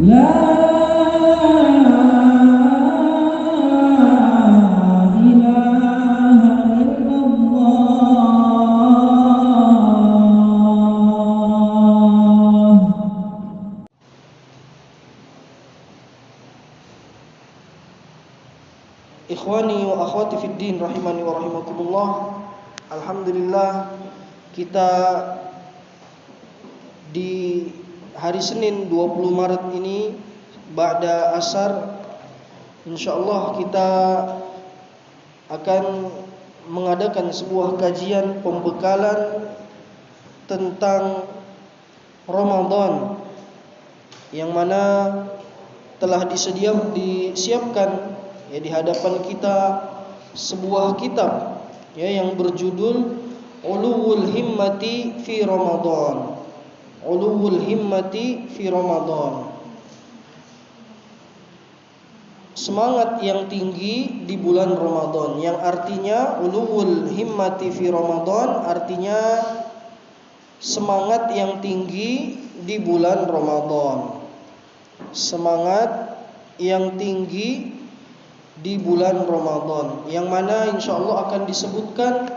لا إله إلا الله. Ikhwani wa akhwati fid din rahimani wa rahimakumullah. Alhamdulillah, kita di hari Senin 20 Maret ini ba'da asar insyaallah kita akan mengadakan sebuah kajian pembekalan tentang Ramadan yang mana telah disiapkan ya di hadapan kita sebuah kitab ya yang berjudul Uluwul Himmati fi Ramadan. Uluwul Himmati fi Ramadan. Semangat yang tinggi di bulan Ramadan, yang artinya Uluwul Himmati fi Ramadan artinya semangat yang tinggi di bulan Ramadan. Semangat yang tinggi di bulan Ramadan, yang mana insyaallah akan disebutkan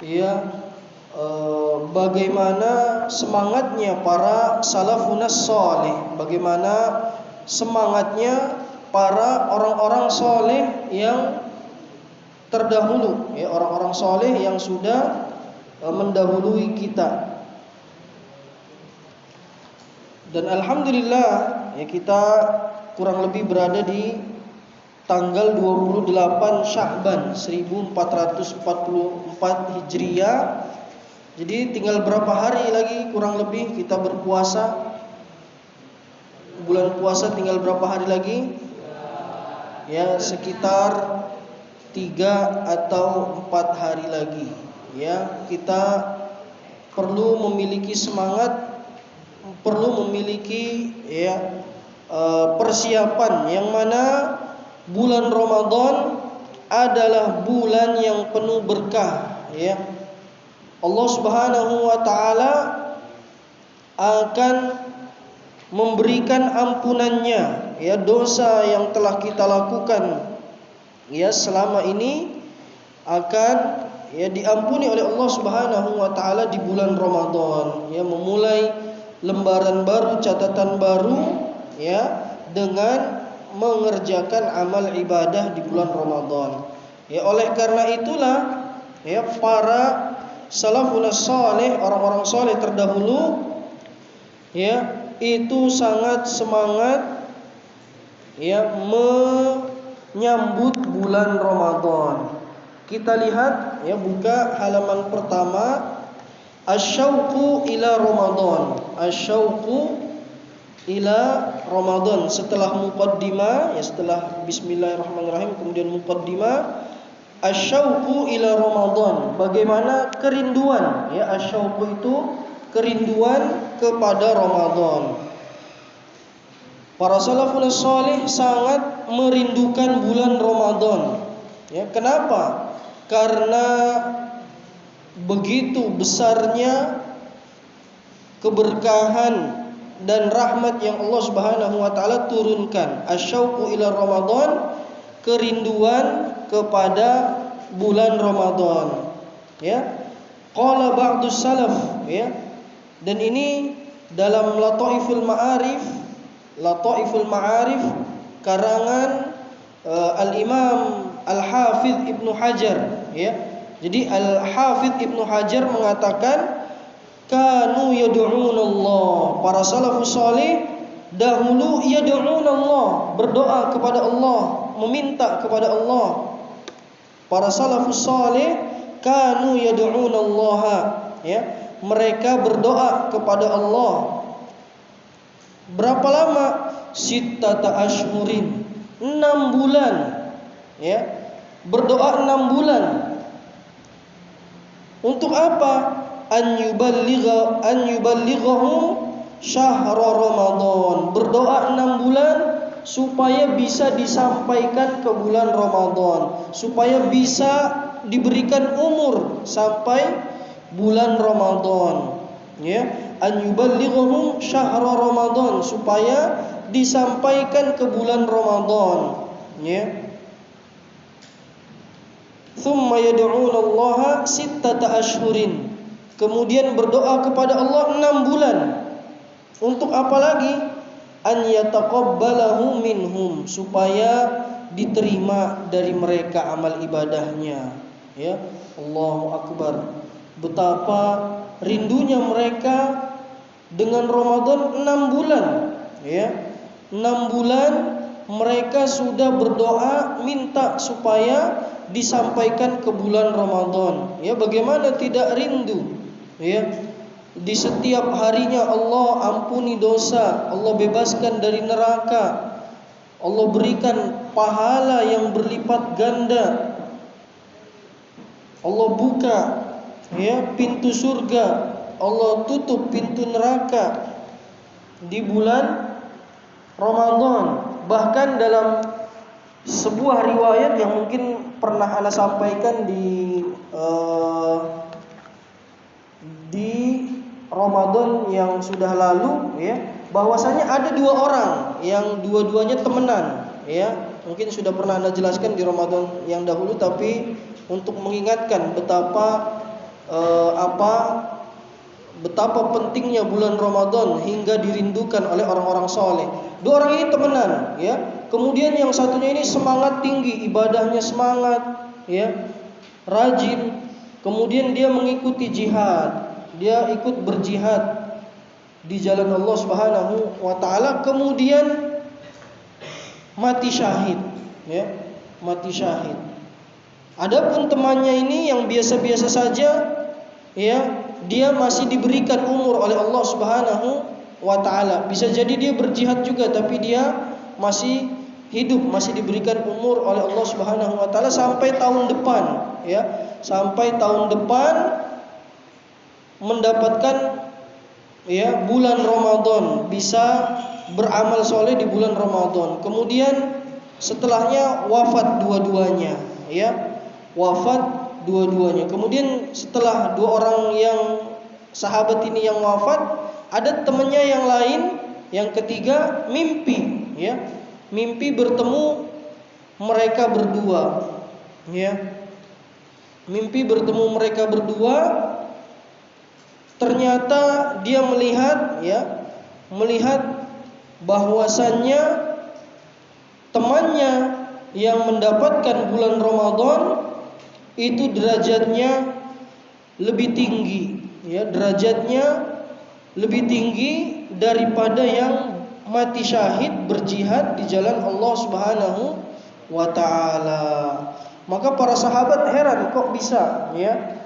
ya bagaimana semangatnya para salafunas saleh, bagaimana semangatnya para orang-orang saleh yang terdahulu, ya orang-orang saleh yang sudah mendahului kita. Dan alhamdulillah ya kita kurang lebih berada di tanggal 28 Sya'ban 1444 Hijriah. Jadi tinggal berapa hari lagi kurang lebih kita berpuasa. Bulan puasa tinggal berapa hari lagi? Ya sekitar 3 atau 4 hari lagi. Ya, kita perlu memiliki semangat, perlu memiliki ya persiapan, yang mana bulan Ramadan adalah bulan yang penuh berkah ya. Allah Subhanahu wa taala akan memberikan ampunannya ya dosa yang telah kita lakukan ya selama ini akan ya diampuni oleh Allah Subhanahu wa taala di bulan Ramadan ya, memulai lembaran baru, catatan baru ya dengan mengerjakan amal ibadah di bulan Ramadan. Ya oleh karena itulah ya para salafus saleh, orang-orang saleh terdahulu ya itu sangat semangat ya menyambut bulan Ramadan. Kita lihat ya, buka halaman pertama, asyauqu ila Ramadan. Asyauqu ila Ramadan, setelah muqaddimah ya, setelah bismillahirrahmanirrahim kemudian muqaddimah, asyauqu ila Ramadan, bagaimana kerinduan ya, asyauqu itu kerinduan kepada Ramadan. Para salafus salih sangat merindukan bulan Ramadan ya. Kenapa? Karena begitu besarnya keberkahan dan rahmat yang Allah Subhanahu wa taala turunkan. Asyauqu ila Ramadan, kerinduan kepada bulan Ramadan. Ya. Qala ba'du salaf ya. Dan ini dalam Lataiful Ma'arif karangan Al-Imam Al-Hafidh Ibnu Hajar ya. Jadi Al-Hafidh Ibnu Hajar mengatakan kanu yad'unallah, para salafus salih dahulu yad'unallah, berdoa kepada Allah, meminta kepada Allah. Para salafus salih kanu yad'unallah ya, mereka berdoa kepada Allah. Berapa lama? Sittata ashhurin, 6 bulan ya, berdoa 6 bulan. Untuk apa? An yuballighahum syahr Ramadan, berdoa 6 bulan supaya bisa disampaikan ke bulan Ramadan, supaya bisa diberikan umur sampai bulan Ramadan ya. An yuballighahum syahr Ramadan, supaya disampaikan ke bulan Ramadan, ya. Thumma yad'una Allah sittata ashhurin. Kemudian berdoa kepada Allah 6 bulan. Untuk apa lagi? An yataqabbalahu minhum, supaya diterima dari mereka amal ibadahnya. Ya, Allahu Akbar. Betapa rindunya mereka dengan Ramadan 6 bulan, ya. 6 bulan mereka sudah berdoa minta supaya disampaikan ke bulan Ramadan. Ya, bagaimana tidak rindu? Ya, di setiap harinya Allah ampuni dosa, Allah bebaskan dari neraka, Allah berikan pahala yang berlipat ganda, Allah buka, ya, pintu surga, Allah tutup pintu neraka di bulan Ramadan. Bahkan dalam sebuah riwayat yang mungkin pernah ana sampaikan di Ramadan yang sudah lalu, ya, bahwasanya ada 2 orang yang dua-duanya temenan, ya. Mungkin sudah pernah Anda jelaskan di Ramadan yang dahulu, tapi untuk mengingatkan betapa pentingnya bulan Ramadan hingga dirindukan oleh orang-orang soleh. 2 orang ini temenan, ya. Kemudian yang satunya ini semangat tinggi, ibadahnya semangat, ya, rajin. Kemudian dia mengikuti jihad, dia ikut berjihad di jalan Allah Subhanahu wa taala, kemudian mati syahid, ya, mati syahid. Adapun temannya ini yang biasa-biasa saja, ya, dia masih diberikan umur oleh Allah Subhanahu wa taala. Bisa jadi dia berjihad juga, tapi dia masih hidup, masih diberikan umur oleh Allah Subhanahu wa taala sampai tahun depan, ya. Sampai tahun depan mendapatkan, ya, bulan Ramadan, bisa beramal soleh di bulan Ramadan. Kemudian setelahnya wafat dua-duanya, ya. Wafat dua-duanya. Kemudian setelah 2 orang yang sahabat ini yang wafat, ada temannya yang lain, yang ketiga mimpi, ya. Mimpi bertemu mereka berdua, ya. Mimpi bertemu mereka berdua. Ternyata dia melihat, ya, melihat bahwasannya temannya yang mendapatkan bulan Ramadan itu derajatnya lebih tinggi, ya, derajatnya lebih tinggi daripada yang mati syahid berjihad di jalan Allah Subhanahu wa taala. Maka para sahabat heran, kok bisa, ya,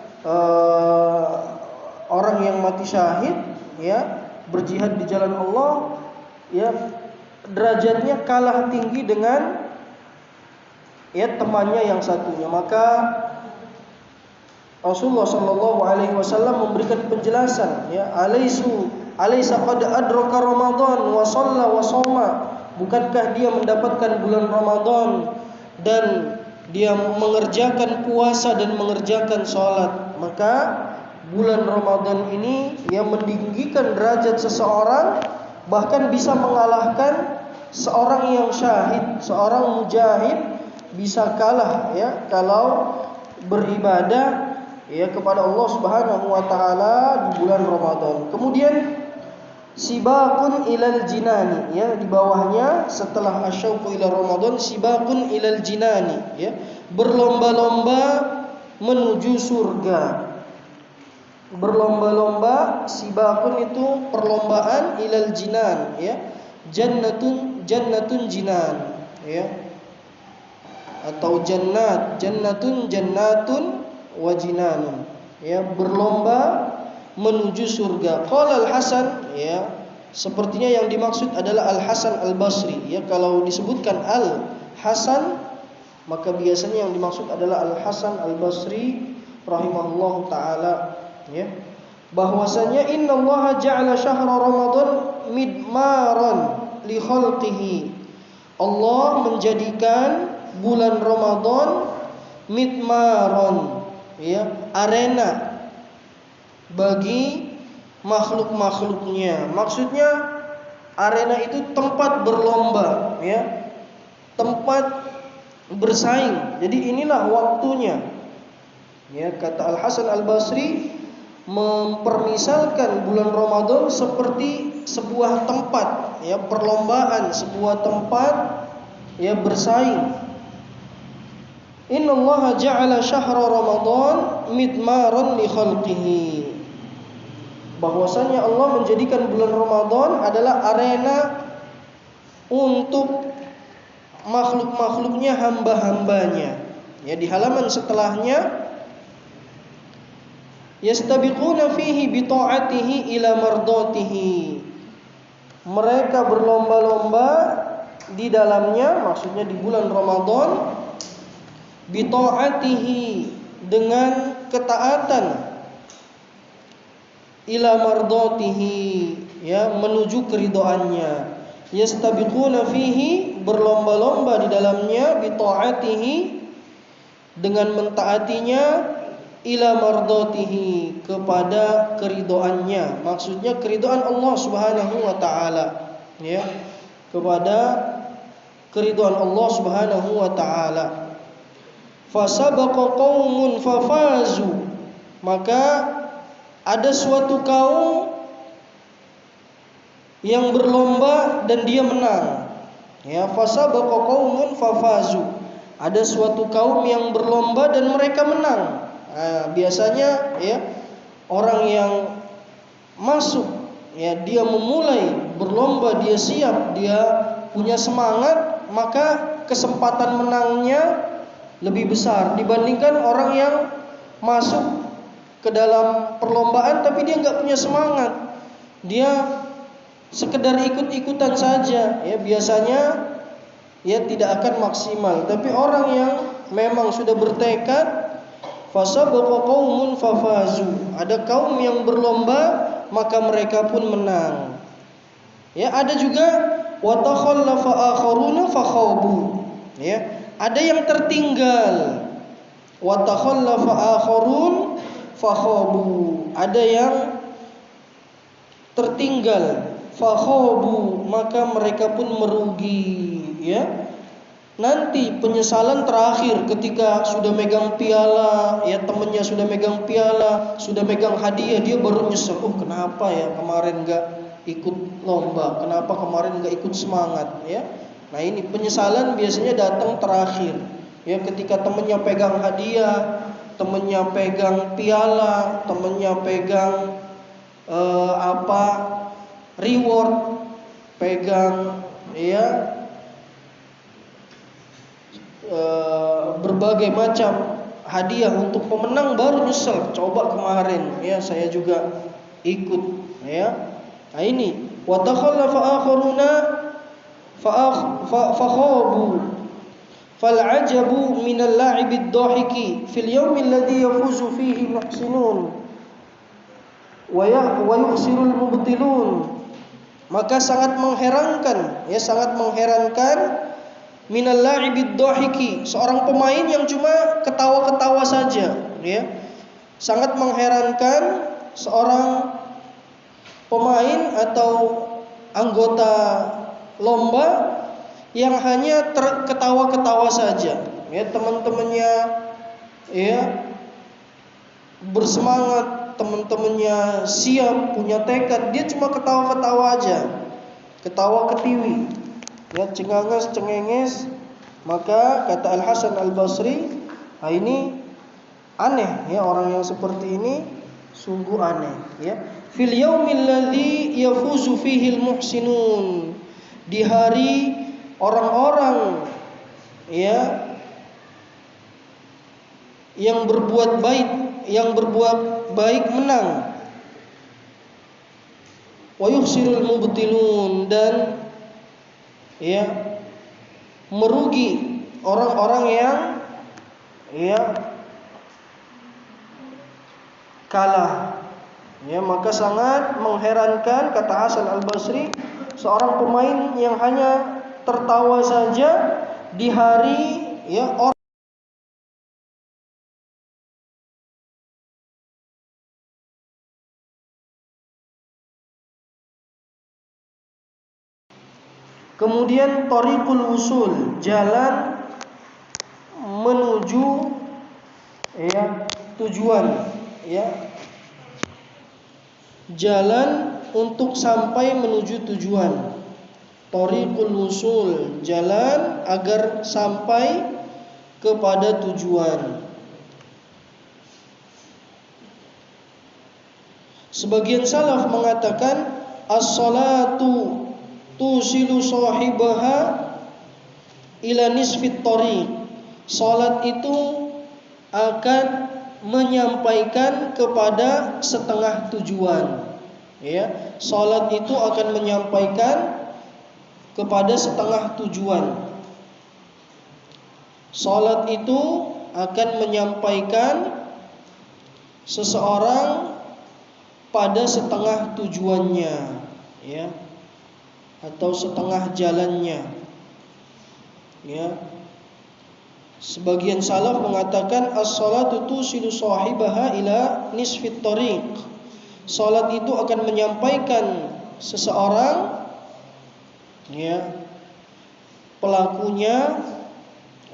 orang yang mati syahid, ya, berjihad di jalan Allah, ya, derajatnya kalah tinggi dengan, ya, temannya yang satunya. Maka Rasulullah Shallallahu Alaihi Wasallam memberikan penjelasan, ya, alaysa qad adraka Ramadan wa shalla wa shoma. Bukankah dia mendapatkan bulan Ramadan dan dia mengerjakan puasa dan mengerjakan sholat? Maka bulan Ramadan ini yang meninggikan derajat seseorang, bahkan bisa mengalahkan seorang yang syahid, seorang mujahid bisa kalah, ya, kalau beribadah, ya, kepada Allah Subhanahu wa taala di bulan Ramadan. Kemudian sibaqun ilal jinani, ya, di bawahnya setelah asyauqu ila Ramadan, sibaqun ilal jinani, ya, berlomba-lomba menuju surga. Berlomba-lomba, sibaqun itu perlombaan, ilal jinan, ya, jannatun jinan, ya, atau jannatun wa jinanun, ya, berlomba menuju surga. Qala Al-Hasan, ya, sepertinya yang dimaksud adalah Al-Hasan Al-Basri, ya. Kalau disebutkan Al-Hasan, maka biasanya yang dimaksud adalah Al-Hasan Al-Basri rahimahullahu taala, ya, bahwasanya innallaha ja'ala syahra Ramadan midmaran li khalqihi. Allah menjadikan bulan Ramadan midmaran, ya, arena bagi makhluk-makhluknya. Maksudnya arena itu tempat berlomba, ya, tempat bersaing. Jadi inilah waktunya. Ya, kata Al Hasan Al Basri mempermisalkan bulan Ramadan seperti sebuah tempat, ya, perlombaan, sebuah tempat, ya, bersaing. Inna Allah ja'ala syahra Ramadan midmaran li khalqihi. Bahwasanya Allah menjadikan bulan Ramadan adalah arena untuk makhluk-makhluknya, hamba-hambanya. Ya, di halaman setelahnya, yastabiquna fihi bi ta'atihi ila mardatihi. Mereka berlomba-lomba di dalamnya, maksudnya di bulan Ramadan, bi ta'atihi, dengan ketaatan, ila mardatihi, ya, menuju keridhaannya. Yastabiquna fihi, berlomba-lomba di dalamnya, bi ta'atihi, dengan mentaatinya, ila mardatihi, kepada keridhaannya. Maksudnya keridhaan Allah Subhanahu wa taala, ya, kepada keridhaan Allah Subhanahu wa taala. Fasabaqa qaumun fafazu, maka ada suatu kaum yang berlomba dan dia menang. Ya, fasabaqa qaumun fafazu. Ada suatu kaum yang berlomba dan mereka menang. Nah, biasanya, ya, orang yang masuk, ya, dia memulai berlomba, dia siap, dia punya semangat, maka kesempatan menangnya lebih besar dibandingkan orang yang masuk ke dalam perlombaan tapi dia nggak punya semangat, dia sekedar ikut-ikutan saja, ya, biasanya, ya, tidak akan maksimal. Tapi orang yang memang sudah bertekad, fasabaqa qaumun fafazu, ada kaum yang berlomba maka mereka pun menang. Ya, ada juga wa takhallafa akharuna fakhabu, ya, ada yang tertinggal. Wa takhallafa akharun fakhabu, ada yang tertinggal, fakhabu, maka mereka pun merugi, ya. Nanti penyesalan terakhir ketika sudah megang piala, ya, temennya sudah megang piala, sudah megang hadiah, dia baru nyesel, oh kenapa ya kemarin enggak ikut lomba, kenapa kemarin enggak ikut semangat, ya. Nah, ini penyesalan biasanya datang terakhir, ya, ketika temennya pegang hadiah, temennya pegang piala, temennya pegang reward, pegang, ya, berbagai macam hadiah untuk pemenang, baru nyesel, coba kemarin, ya, saya juga ikut, ya. Nah, ini wa takhallafa akharuna fakhabu fal'ajabu minal la'ibid dhahiki fil yawmil ladzi yafuzu fihi muhsinun wa yukhsirul mubtilun. Maka sangat mengherankan, ya, sangat mengherankan, minal la'ibid dhahiki, seorang pemain yang cuma ketawa-ketawa saja, ya. Sangat mengherankan seorang pemain atau anggota lomba yang hanya ketawa-ketawa saja, ya, teman-temannya, ya, bersemangat, teman-temannya siap, punya tekad, dia cuma ketawa-ketawa aja, ketawa ketiwi, ya, cenganges cengenges. Maka kata Al Hasan Al Basri, nah, ini aneh, ya, orang yang seperti ini sungguh aneh, ya. Fil yaumil ladzi yafuzu fihi al muhsinun, di hari orang-orang, ya, yang berbuat baik menang. Wa yukhsirul mubtilun, dan, ya, merugi orang-orang yang, ya, kalah. Ya, maka sangat mengherankan, kata Hasan Al Basri, seorang pemain yang hanya tertawa saja di hari, ya, Kemudian thariqul wusul, jalan menuju tujuan, jalan untuk sampai menuju tujuan. Thariqul wusul, jalan agar sampai kepada tujuan. Sebagian salaf mengatakan as-salatu tusilu sahibaha ila nisfit thariq. Salat itu akan menyampaikan kepada setengah tujuan. Salat itu akan menyampaikan kepada setengah tujuan. Salat itu akan menyampaikan seseorang pada setengah tujuannya, atau setengah jalannya. Sebagian salaf mengatakan as-salatu tusilu sahibaha ila nisfit thariq. Salat itu akan menyampaikan seseorang, pelakunya,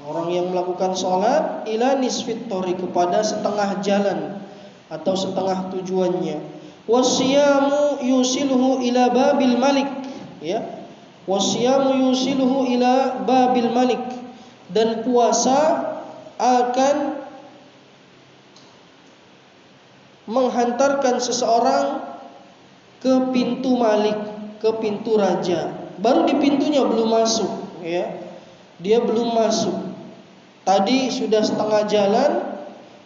orang yang melakukan salat, ila nisfit thariq, kepada setengah jalan atau setengah tujuannya. Wasiyamu yusiluhu ila babil malik, wasiyamu yusiluhu ila babil malik. Dan puasa akan menghantarkan seseorang ke pintu malik, ke pintu raja. Baru di pintunya belum masuk, dia belum masuk. Tadi sudah setengah jalan,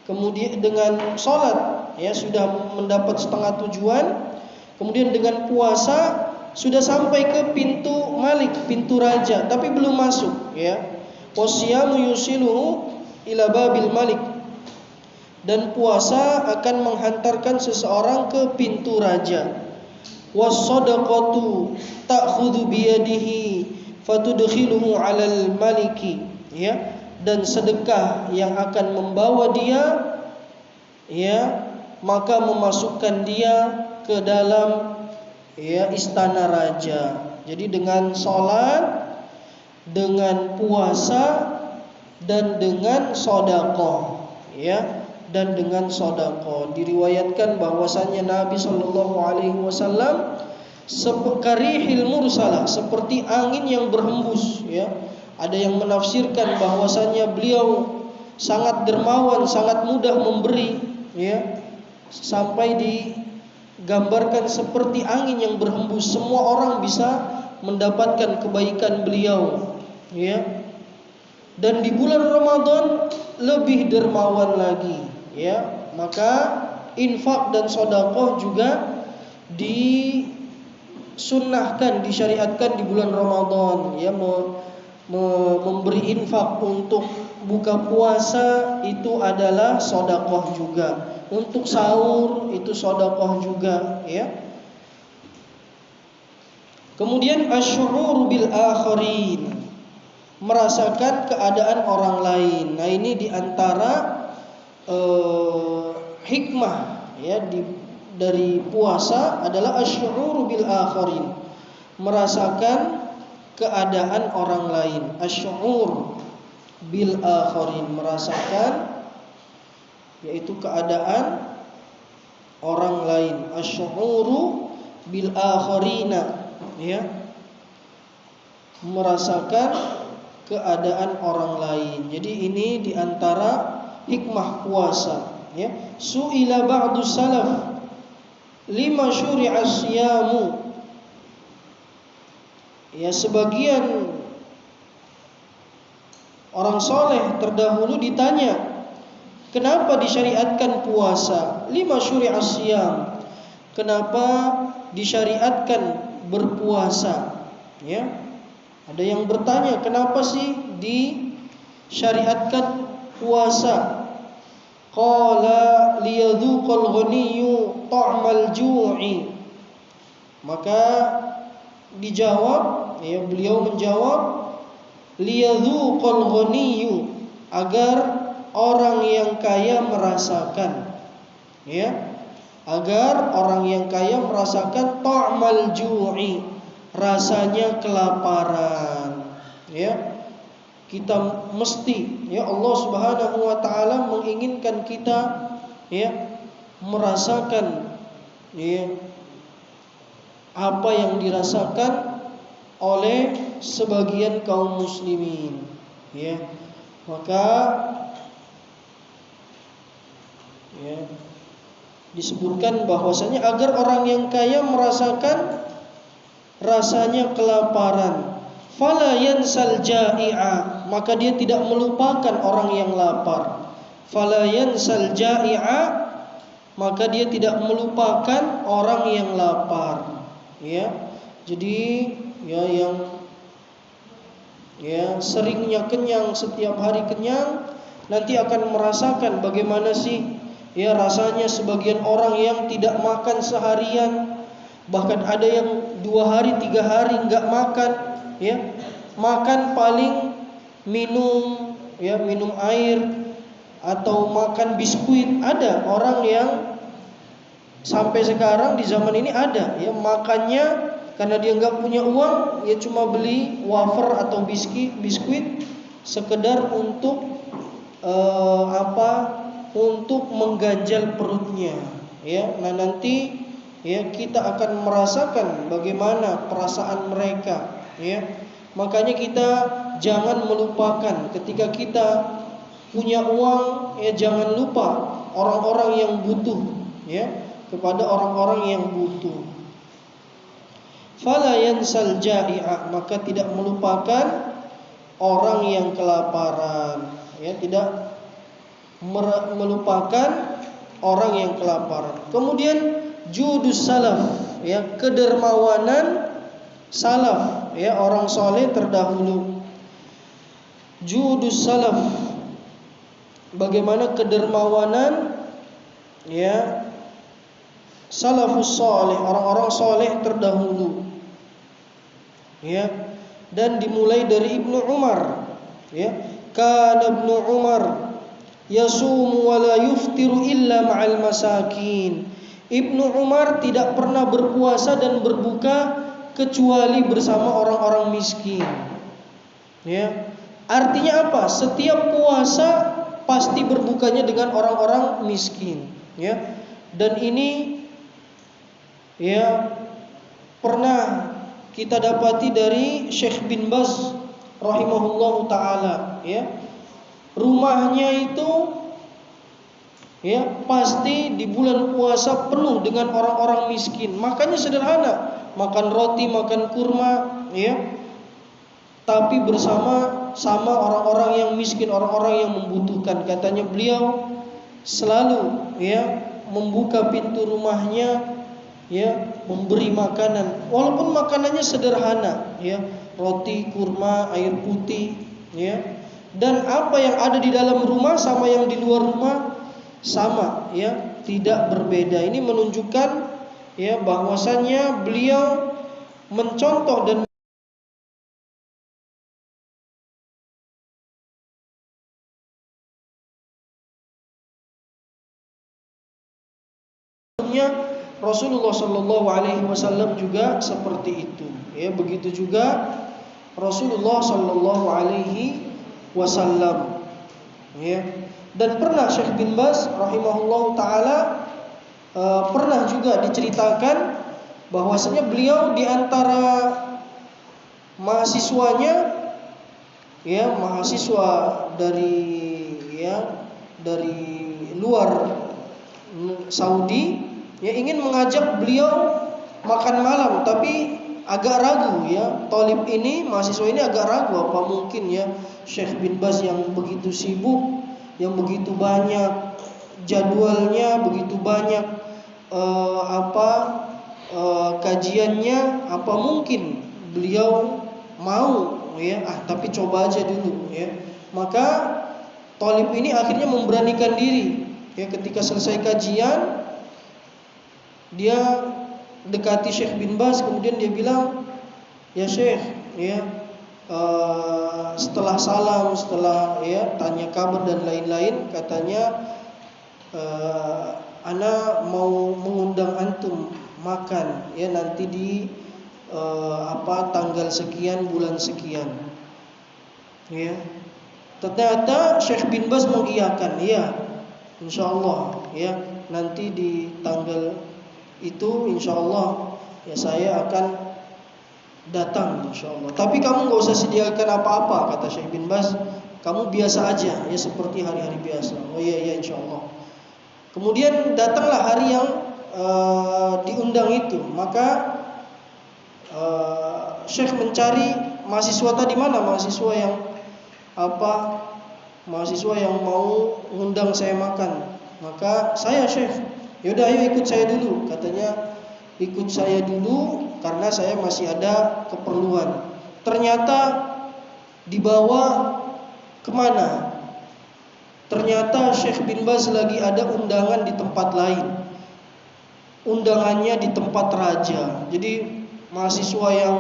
kemudian dengan sholat sudah mendapat setengah tujuan, kemudian dengan puasa sudah sampai ke pintu malik, pintu raja, tapi belum masuk. Wasiyamu yusiluhu ila babil malik. Dan puasa akan menghantarkan seseorang ke pintu raja. Was-shadaqatu ta'khudhu biyadihi fatudkhiluhu 'alal maliki. Dan sedekah yang akan membawa dia, maka memasukkan dia ke dalam istana raja. Jadi dengan salat, dengan puasa, dan dengan sedekah, dan dengan sedekah. Diriwayatkan bahwasanya Nabi sallallahu alaihi wasallam seperti mursalah, seperti angin yang berhembus, Ada yang menafsirkan bahwasanya beliau sangat dermawan, sangat mudah memberi, sampai digambarkan seperti angin yang berhembus, semua orang bisa mendapatkan kebaikan beliau, Dan di bulan Ramadan lebih dermawan lagi, Maka infak dan sedekah juga disunnahkan, disyariatkan di bulan Ramadan, memberi infak untuk buka puasa itu adalah sedekah juga. Untuk sahur itu sedekah juga, Kemudian asy'ur bil akharin, merasakan keadaan orang lain. Nah, ini diantara hikmah dari puasa adalah asy'ur bil akharin, merasakan keadaan orang lain. Asy'ur bil akharin, merasakan yaitu keadaan orang lain. Asy'uru bil akharina, merasakan keadaan orang lain. Jadi ini diantara hikmah puasa, Su'ila ba'du salaf lima syuri'a siyamu. Sebagian orang soleh terdahulu ditanya, kenapa disyariatkan puasa? Lima syuri'a siyam, kenapa disyariatkan berpuasa? Ada yang bertanya, kenapa sih disyariatkan puasa? Qala liyadhuqal ghaniyyu ta'mal ju'i. Maka dijawab, beliau menjawab, liyadhuqal ghaniyyu, agar orang yang kaya merasakan, agar orang yang kaya merasakan ta'mal ju'i, rasanya kelaparan, ya. Kita mesti, ya, Allah Subhanahu wa taala menginginkan kita, ya, merasakan, ya, apa yang dirasakan oleh sebagian kaum muslimin, ya. Maka, ya, disebutkan bahwasanya agar orang yang kaya merasakan rasanya kelaparan, fala yansal ja'i'a, maka dia tidak melupakan orang yang lapar. Fala yansal ja'i'a, maka dia tidak melupakan orang yang lapar, ya. Jadi, ya, yang, ya, seringnya kenyang, setiap hari kenyang, nanti akan merasakan bagaimana sih, ya, rasanya sebagian orang yang tidak makan seharian, bahkan ada yang 2 hari 3 hari nggak makan, ya, makan paling minum, ya, minum air atau makan biskuit. Ada orang yang sampai sekarang di zaman ini ada, ya, makannya karena dia nggak punya uang, ya cuma beli wafer atau biskuit sekedar untuk untuk mengganjal perutnya, ya. Nah, nanti, ya, kita akan merasakan bagaimana perasaan mereka, ya. Makanya kita jangan melupakan ketika kita punya uang, ya, jangan lupa orang-orang yang butuh, ya, kepada orang-orang yang butuh. Fala yansal ja'i'a, maka tidak melupakan orang yang kelaparan, ya, tidak melupakan orang yang kelaparan. Kemudian judus salaf, ya, kedermawanan salaf, ya, orang soleh terdahulu. Judus salaf, bagaimana kedermawanan, ya, salafus soleh, orang-orang soleh terdahulu, ya. Dan dimulai dari Ibnu Umar, ya. Kana Ibnu Umar yasumu wa la yuftiru illa ma'al masakin. Ibnu Umar tidak pernah berpuasa dan berbuka kecuali bersama orang-orang miskin, ya. Artinya apa? Setiap puasa pasti berbukanya dengan orang-orang miskin, ya. Dan ini, ya, pernah kita dapati dari Syekh bin Baz rahimahullahu taala, ya. Rumahnya itu, ya, pasti di bulan puasa penuh dengan orang-orang miskin. Makannya sederhana, makan roti, makan kurma, ya. Tapi bersama orang-orang yang miskin, orang-orang yang membutuhkan. Katanya beliau selalu, ya, membuka pintu rumahnya, ya, memberi makanan, walaupun makanannya sederhana, ya, roti, kurma, air putih, ya. Dan apa yang ada di dalam rumah sama yang di luar rumah sama, ya, tidak berbeda. Ini menunjukkan, ya, bahwasannya beliau mencontoh dan Rasulullah Shallallahu Alaihi Wasallam juga seperti itu, ya. Begitu juga Rasulullah Shallallahu Alaihi Wasallam, ya. Dan pernah Syekh bin Baz rahimahullah taala pernah juga diceritakan bahwasanya beliau di antara mahasiswanya, ya, mahasiswa dari, ya, dari luar Saudi, ya, ingin mengajak beliau makan malam, tapi agak ragu, ya. Thalib ini, mahasiswa ini agak ragu, apa mungkin, ya, Syekh bin Baz yang begitu sibuk, yang begitu banyak jadwalnya, begitu banyak kajiannya, apa mungkin beliau mau, ya, tapi coba aja dulu, ya. Maka Thalib ini akhirnya memberanikan diri, ya. Ketika selesai kajian, dia dekati Syekh bin Baz, kemudian dia bilang, ya Syekh, ya, setelah salam, setelah, ya, tanya kabar dan lain-lain, katanya, ana mau mengundang antum makan, ya, nanti di tanggal sekian bulan sekian. Ya. Ternyata Syekh bin Baz mengiyakan, ya, insyaallah, ya, nanti di tanggal itu insyaallah ya saya akan datang insyaallah. Tapi kamu nggak usah sediakan apa-apa, kata Syekh bin Baz. Kamu biasa aja, ya seperti hari-hari biasa. Oh iya insyaallah. Kemudian datanglah hari yang diundang itu. Maka Syekh mencari mahasiswa tadi, mana mahasiswa yang mahasiswa yang mau ngundang saya makan. Maka saya, Syekh, yaudah ayo ikut saya dulu. Katanya ikut saya dulu karena saya masih ada keperluan. Ternyata dibawa kemana? Ternyata Syekh bin Baz lagi ada undangan di tempat lain. Undangannya di tempat raja. Jadi mahasiswa yang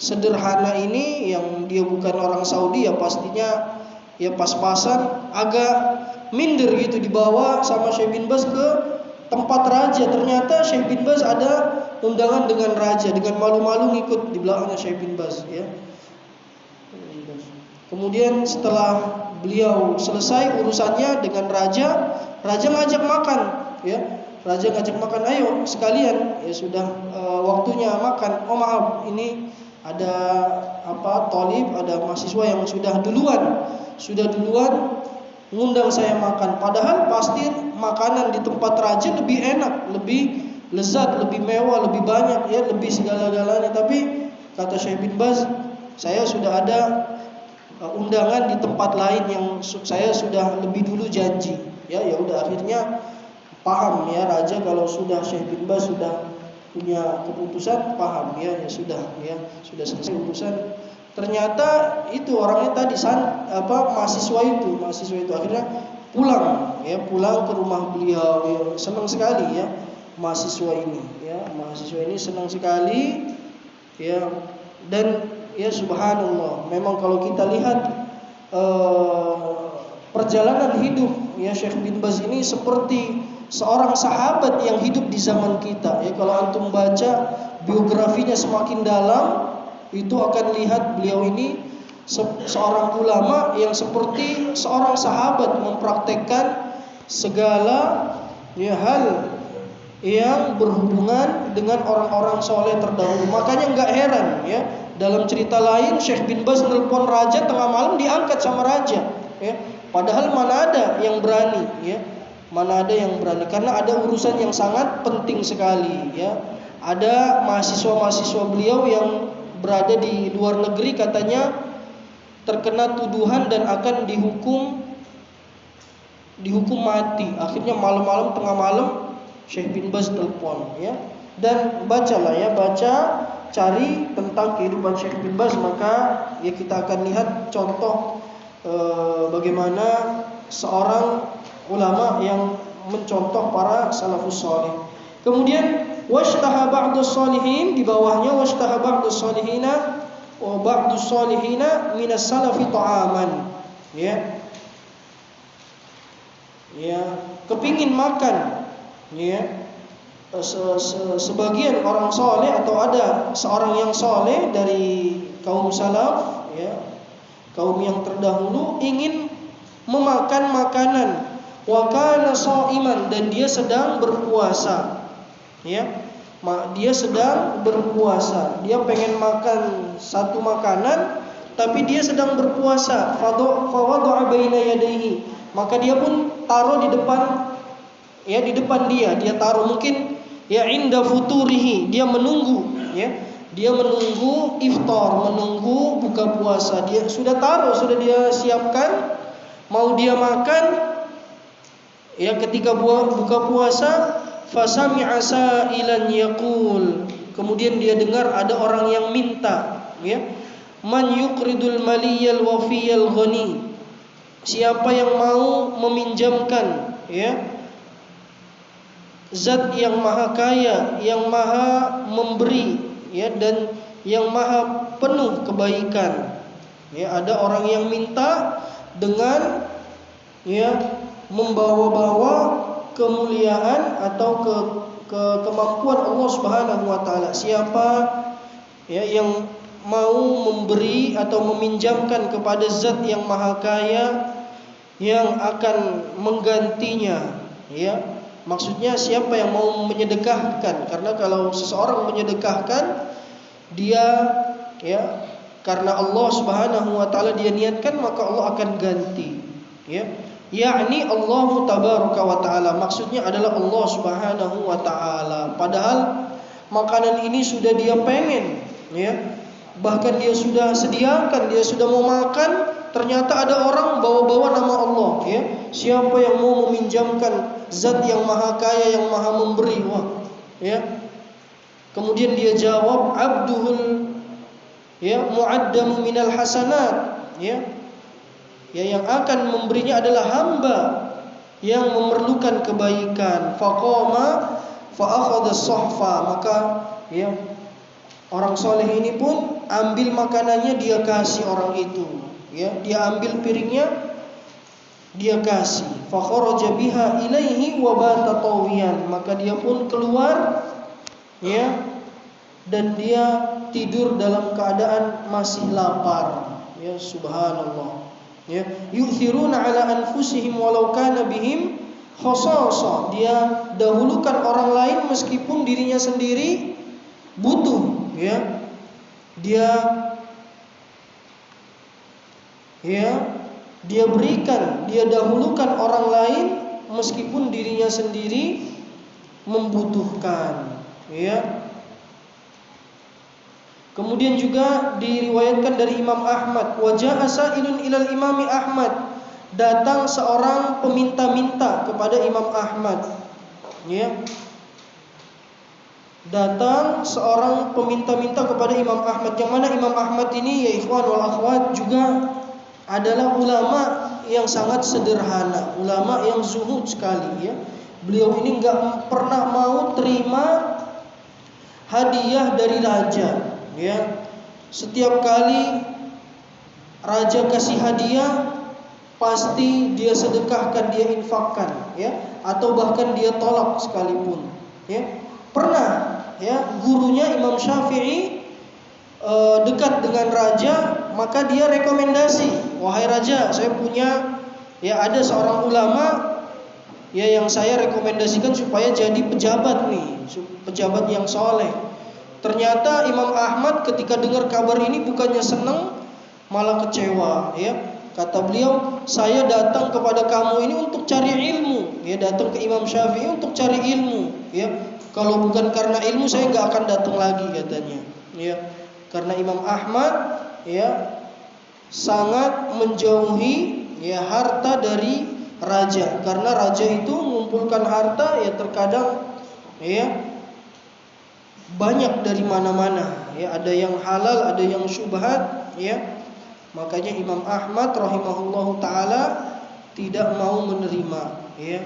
sederhana ini, yang dia bukan orang Saudi, ya pastinya ya pas-pasan agak minder gitu, dibawa sama Syekh bin Baz ke tempat raja. Ternyata Syekh bin Baz ada undangan dengan raja, dengan malu-malu ngikut di belakangnya Syekh bin Baz, ya. Kemudian setelah beliau selesai urusannya dengan raja, raja ngajak makan, ya. Raja ngajak makan, ayo sekalian, ya sudah waktunya makan. Oh maaf, ini ada tolib, ada mahasiswa yang sudah duluan ngundang saya makan. Padahal pasti makanan di tempat raja lebih enak, lebih lezat, lebih mewah, lebih banyak, ya, lebih segala-galanya. Tapi kata Syekh bin Baz, saya sudah ada undangan di tempat lain yang saya sudah lebih dulu janji. Ya udah, akhirnya paham ya raja kalau sudah Syekh bin Baz sudah punya keputusan, paham ya sudah selesai urusan. Ternyata itu orangnya tadi mahasiswa itu akhirnya pulang ke rumah beliau, ya. Senang sekali ya mahasiswa ini senang sekali, ya. Dan ya subhanallah, memang kalau kita lihat perjalanan hidup ya Syekh bin Baz ini seperti seorang sahabat yang hidup di zaman kita, ya. Kalau antum baca biografinya semakin dalam, itu akan lihat beliau ini seorang ulama yang seperti seorang sahabat, mempraktekkan segala hal yang berhubungan dengan orang-orang soleh terdahulu. Makanya nggak heran ya, dalam cerita lain Syekh bin Baz nelpon raja tengah malam, diangkat sama raja, ya. Padahal mana ada yang berani, ya. Mana ada yang berani, karena ada urusan yang sangat penting sekali, ya. Ada mahasiswa-mahasiswa beliau yang berada di luar negeri, katanya terkena tuduhan dan akan dihukum mati. Akhirnya malam-malam, tengah malam, Syekh bin Baz telepon, ya. Dan bacalah ya, cari tentang kehidupan Syekh bin Baz, maka ya kita akan lihat contoh bagaimana seorang ulama yang mencontoh para salafus salih. Kemudian washtaha ba'dus salihin, di bawahnya washtaha ba'dus salihina wa ba'dus salihina minas salafi ta'aman, ya. Ya, kepingin makan, ya. Sebagian orang soleh, atau ada seorang yang soleh dari kaum salaf, ya, kaum yang terdahulu, ingin memakan makanan, wa kana shaiman, dan dia sedang berpuasa, ya. Dia sedang berpuasa, dia pengen makan satu makanan tapi dia sedang berpuasa. Fa wada'a baina yadayhi, maka dia pun taruh di depan, ya, di depan dia taruh, mungkin ya inda futurihi, dia menunggu, ya. Dia menunggu iftar, menunggu buka puasa. Dia sudah taruh, sudah dia siapkan, mau dia makan. Ya, ketika buka puasa, fasami'a sa'ilan yaqul, kemudian dia dengar ada orang yang minta, ya. Man yuqridul maliyal wafiyal ghani, siapa yang mau meminjamkan, ya, zat yang maha kaya, yang maha memberi, ya, dan yang maha penuh kebaikan. Ya, ada orang yang minta dengan, ya, membawa-bawa kemuliaan atau kemampuan Allah Subhanahu wa taala. Siapa ya, yang mau memberi atau meminjamkan kepada zat yang maha kaya yang akan menggantinya, ya. Maksudnya siapa yang mau menyedekahkan? Karena kalau seseorang menyedekahkan, dia, ya, karena Allah Subhanahu wa taala dia niatkan, maka Allah akan ganti, ya. Yakni Allah tabaraka wa taala, maksudnya adalah Allah Subhanahu wa taala. Padahal makanan ini sudah dia pengen, ya. Bahkan dia sudah sediakan, dia sudah mau makan, ternyata ada orang bawa-bawa nama Allah, ya. Siapa yang mau meminjamkan zat yang maha kaya, yang maha memberi, wah, ya. Kemudian dia jawab, abduhul, ya, mu'addamu minal hasanat, ya. Ya, yang akan memberinya adalah hamba yang memerlukan kebaikan. Faqama fa akhadha as-sahfa, maka, ya, orang soleh ini pun ambil makanannya, dia kasih orang itu, ya. Dia ambil piringnya, dia kasih. Fa kharaja biha ilaihi wa bata tawiyan, maka dia pun keluar, ya, dan dia tidur dalam keadaan masih lapar, ya. Subhanallah, ya. Yu'thiruna ala anfusihim walau kana bihim khasasa, dia dahulukan orang lain meskipun dirinya sendiri butuh, ya. Dia berikan, dia dahulukan orang lain meskipun dirinya sendiri membutuhkan, ya. Kemudian juga diriwayatkan dari Imam Ahmad, wa jaa sa'ilun ilal Imami Ahmad, datang seorang peminta-minta kepada Imam Ahmad, ya. Datang seorang peminta-minta kepada Imam Ahmad, yang mana Imam Ahmad ini, ya ikhwan wal akhwat, juga adalah ulama yang sangat sederhana, ulama yang zuhud sekali, ya. Beliau ini enggak pernah mau terima hadiah dari raja, ya. Setiap kali raja kasih hadiah, pasti dia sedekahkan, dia infakkan, ya, atau bahkan dia tolak sekalipun, ya. Pernah, ya, gurunya Imam Syafi'i dekat dengan raja, maka dia rekomendasi, wahai raja, saya punya, ya, ada seorang ulama, ya, yang saya rekomendasikan supaya jadi pejabat nih, pejabat yang soleh. Ternyata Imam Ahmad ketika dengar kabar ini bukannya senang, malah kecewa, ya. Kata beliau, saya datang kepada kamu ini untuk cari ilmu, ya, datang ke Imam Syafi'i untuk cari ilmu, ya. Kalau bukan karena ilmu saya nggak akan datang lagi, katanya, ya. Karena Imam Ahmad, ya, sangat menjauhi, ya, harta dari raja, karena raja itu mengumpulkan harta, ya, terkadang, ya, banyak dari mana-mana, ya, ada yang halal, ada yang syubhat, ya. Makanya Imam Ahmad rahimahullahu taala tidak mau menerima, ya.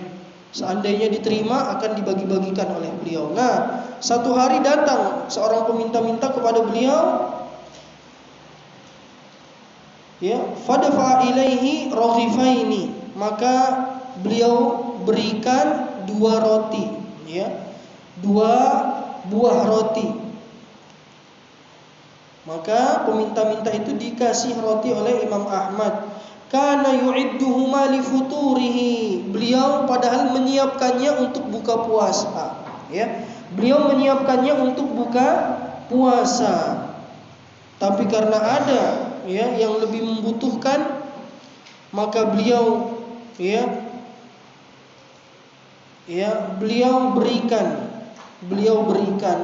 Seandainya diterima akan dibagi-bagikan oleh beliau. Nah, satu hari datang seorang peminta-minta kepada beliau, ya, fadafa ilaihi raghifaini, maka beliau berikan 2 roti, ya, 2 buah roti. Maka peminta-minta itu dikasih roti oleh Imam Ahmad. Kana yu'idduhuma li futurihi, beliau padahal menyiapkannya untuk buka puasa, ya. Beliau menyiapkannya untuk buka puasa. Tapi karena ada, ya, yang lebih membutuhkan, maka beliau, ya, beliau berikan.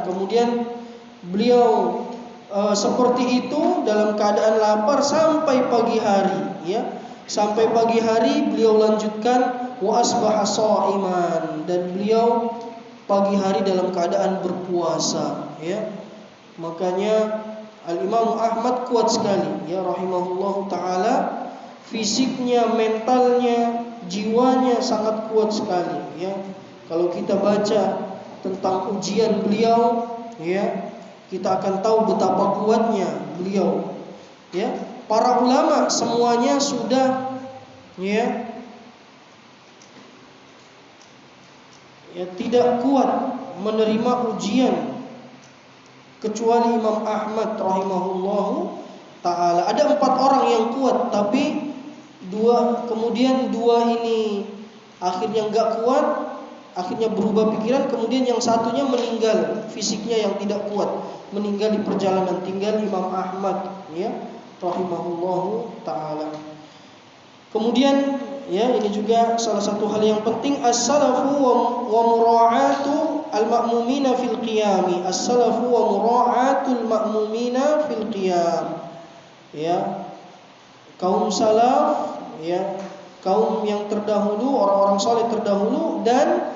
Kemudian beliau seperti itu dalam keadaan lapar sampai pagi hari, ya. Sampai pagi hari beliau lanjutkan wa asbaha shaiman, dan beliau pagi hari dalam keadaan berpuasa, ya. Makanya Al-Imam Ahmad kuat sekali, ya, rahimahullahu taala. Fisiknya, mentalnya, jiwanya sangat kuat sekali, ya. Kalau kita baca tentang ujian beliau, ya, kita akan tahu betapa kuatnya beliau, ya. Para ulama semuanya sudah, ya, tidak kuat menerima ujian, kecuali Imam Ahmad rahimahullahu taala. Ada 4 orang yang kuat, tapi kemudian dua ini akhirnya enggak kuat, akhirnya berubah pikiran, kemudian yang satunya meninggal, fisiknya yang tidak kuat, meninggal di perjalanan, tinggal Imam Ahmad ya rahimahullahu taala. Kemudian ya, ini juga salah satu hal yang penting, as-salafu wa mura'atu al-ma'mumina fil qiyam. As-salafu wa mura'atul ma'mumina fil qiyam. Ya. Kaum salaf ya, kaum yang terdahulu, orang-orang saleh terdahulu, dan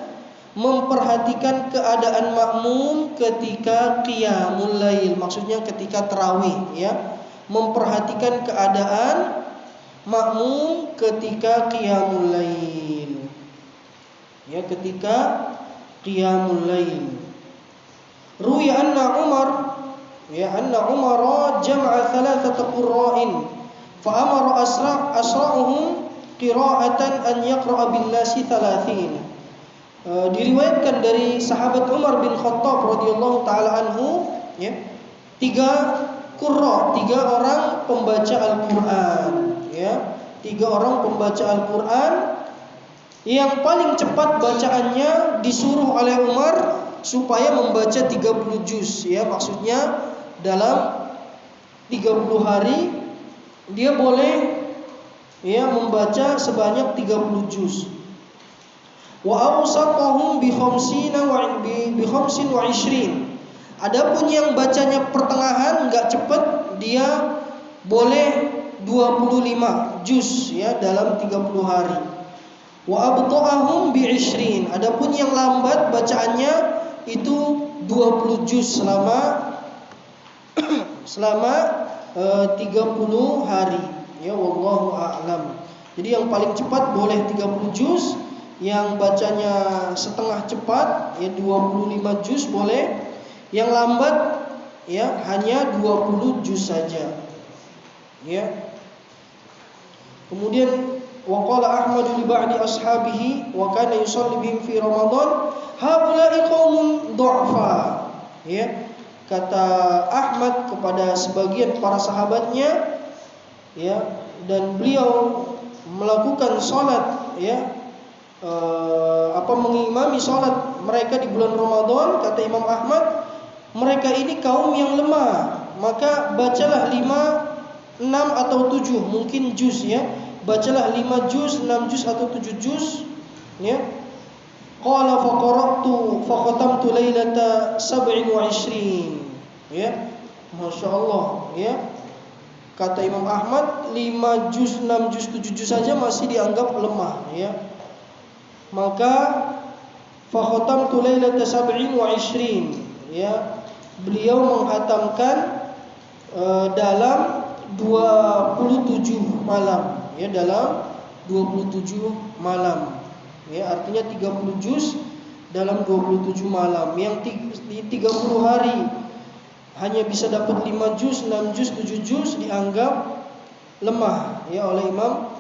memperhatikan keadaan makmum ketika qiyamul lail, maksudnya ketika tarawih ya. Memperhatikan keadaan makmum ketika qiyamul lail. Ya, ketika qiyamul lail. Ruya anna Umar jama'a thalathata qurra'in fa amara asra'uhum qira'atan an yaqra'a bin nasi 30. Diriwayatkan dari sahabat Umar bin Khattab radhiyallahu taala anhu ya, 3 orang pembaca Al-Qur'an ya, 3 orang pembaca Al-Quran. Yang paling cepat bacaannya disuruh oleh Umar supaya membaca 30 juz ya, maksudnya dalam 30 hari dia boleh ya membaca sebanyak 30 juz. Wa awsaqahum bi 25. Adapun yang bacanya pertengahan enggak cepat, dia boleh 25 juz ya dalam 30 hari. Wa abta'ahum bi 20. Adapun yang lambat bacaannya itu 20 juz selama 30 hari ya, wallahu a'lam. Jadi yang paling cepat boleh 30 juz, yang bacanya setengah cepat ya 25 juz boleh, yang lambat ya hanya 20 juz saja. Ya. Kemudian waqala Ahmad li ba'di ashabihi wa kana yusalli bihim fi Ramadan haula'i qaumun du'afa. Ya. Kata Ahmad kepada sebagian para sahabatnya ya, dan beliau melakukan salat ya, mengimami salat mereka di bulan Ramadan, kata Imam Ahmad, mereka ini kaum yang lemah, maka bacalah 5, 6 atau 7 mungkin juz ya. Bacalah 5 juz, 6 juz atau 7 juz ya. Qala fa qara'tu fa khatamtu lailata 27 ya. Masya Allah ya. Kata Imam Ahmad 5 juz, 6 juz, 7 juz saja masih dianggap lemah ya. Maka fa khatamtu lailata 27 ya. Beliau menghatamkan dalam 27 malam ya, dalam 27 malam ya, artinya 30 juz dalam 27 malam. Yang di 30 hari hanya bisa dapat 5 juz, 6 juz, 7 juz dianggap lemah ya oleh Imam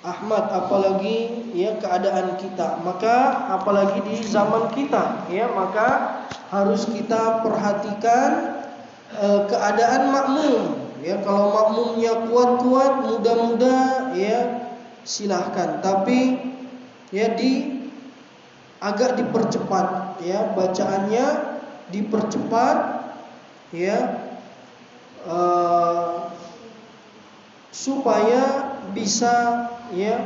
Ahmad, apalagi ya keadaan kita, maka apalagi di zaman kita ya, maka harus kita perhatikan keadaan makmum ya. Kalau makmumnya kuat-kuat, muda-muda ya silahkan, tapi ya agak dipercepat ya, bacaannya dipercepat ya, supaya bisa ya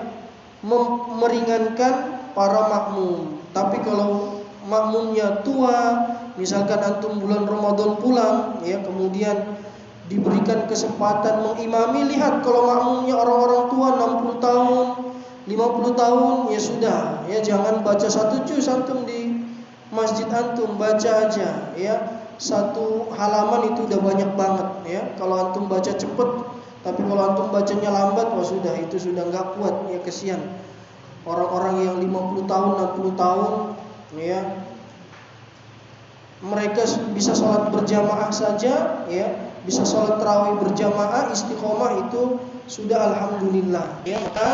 meringankan para makmum. Tapi kalau makmumnya tua, misalkan antum bulan Ramadan pulang ya, kemudian diberikan kesempatan mengimami, lihat kalau makmumnya orang-orang tua 60 tahun, 50 tahun, ya sudah ya, jangan baca 1 juz antum di masjid antum, baca aja ya 1 halaman itu udah banyak banget ya. Kalau antum baca cepet, tapi kalau antum bacanya lambat, wah sudah, itu sudah enggak kuat ya, kesian orang-orang yang 50 tahun, 60 tahun ya, mereka bisa sholat berjamaah saja ya, bisa sholat tarawih berjamaah, istiqomah, itu sudah alhamdulillah ya. Maka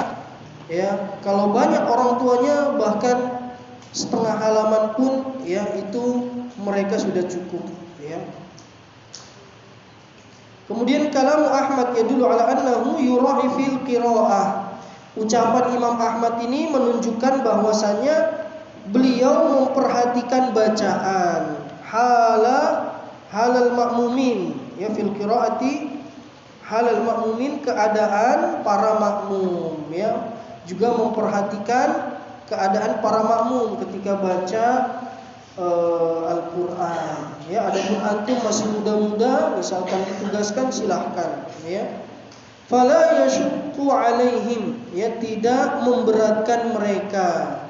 ya kalau banyak orang tuanya bahkan setengah halaman pun ya, itu mereka sudah cukup ya. Kemudian kalamu Ahmad yadullu ala annahu yura'i fil qiraah. Ucapan Imam Ahmad ini menunjukkan bahwasanya beliau memperhatikan bacaan halal makmumin, ya fil qiraati halal makmumin, keadaan para makmum, ya. Juga memperhatikan keadaan para makmum ketika baca Al-Qur'an, ya. Adapun antum masih muda-muda, misalkan ditugaskan, silahkan, ya. Fala yashukku alaihim, ya, tidak memberatkan mereka.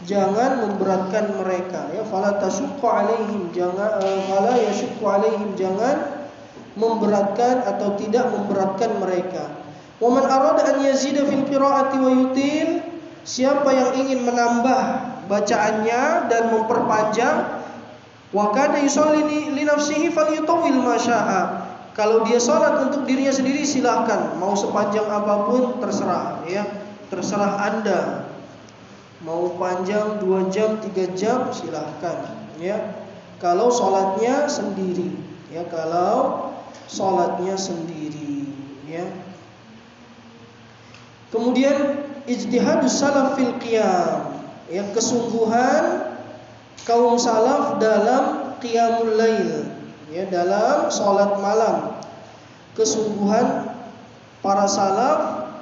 Jangan memberatkan mereka, ya. Fala tashukku alaihim, jangan fala yashukku alaihim, jangan memberatkan atau tidak memberatkan mereka. Wa man arada an yazida fil qiraati wa yutil, siapa yang ingin menambah bacaannya dan memperpanjang, wa kana yusalli li nafsihi falyutawwil ma syaa. Kalau dia salat untuk dirinya sendiri silahkan, mau sepanjang apapun terserah, ya. Terserah Anda. Mau panjang 2 jam, 3 jam silahkan, ya. Kalau salatnya sendiri, ya, kalau salatnya sendiri, ya. Kemudian ijtihadus salaf fil qiyam, ya, kesungguhan kaum salaf dalam qiyamul lail, ya, dalam salat malam. Kesungguhan para salaf,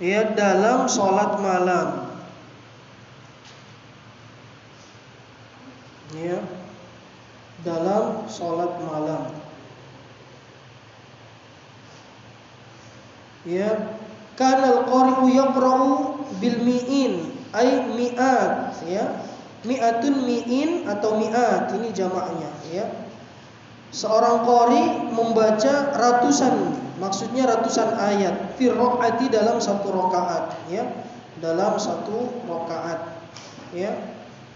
ya, dalam salat malam, ya, dalam salat malam, ya. Kanal qari'u yaqra'u bil mi'in, ay mi'at, ya. Mi'atun mi'in atau mi'at, ini jamaknya, ya. Seorang qari membaca ratusan, maksudnya ratusan ayat, fi raq'ati, dalam satu rakaat, ya. Dalam satu rakaat, ya,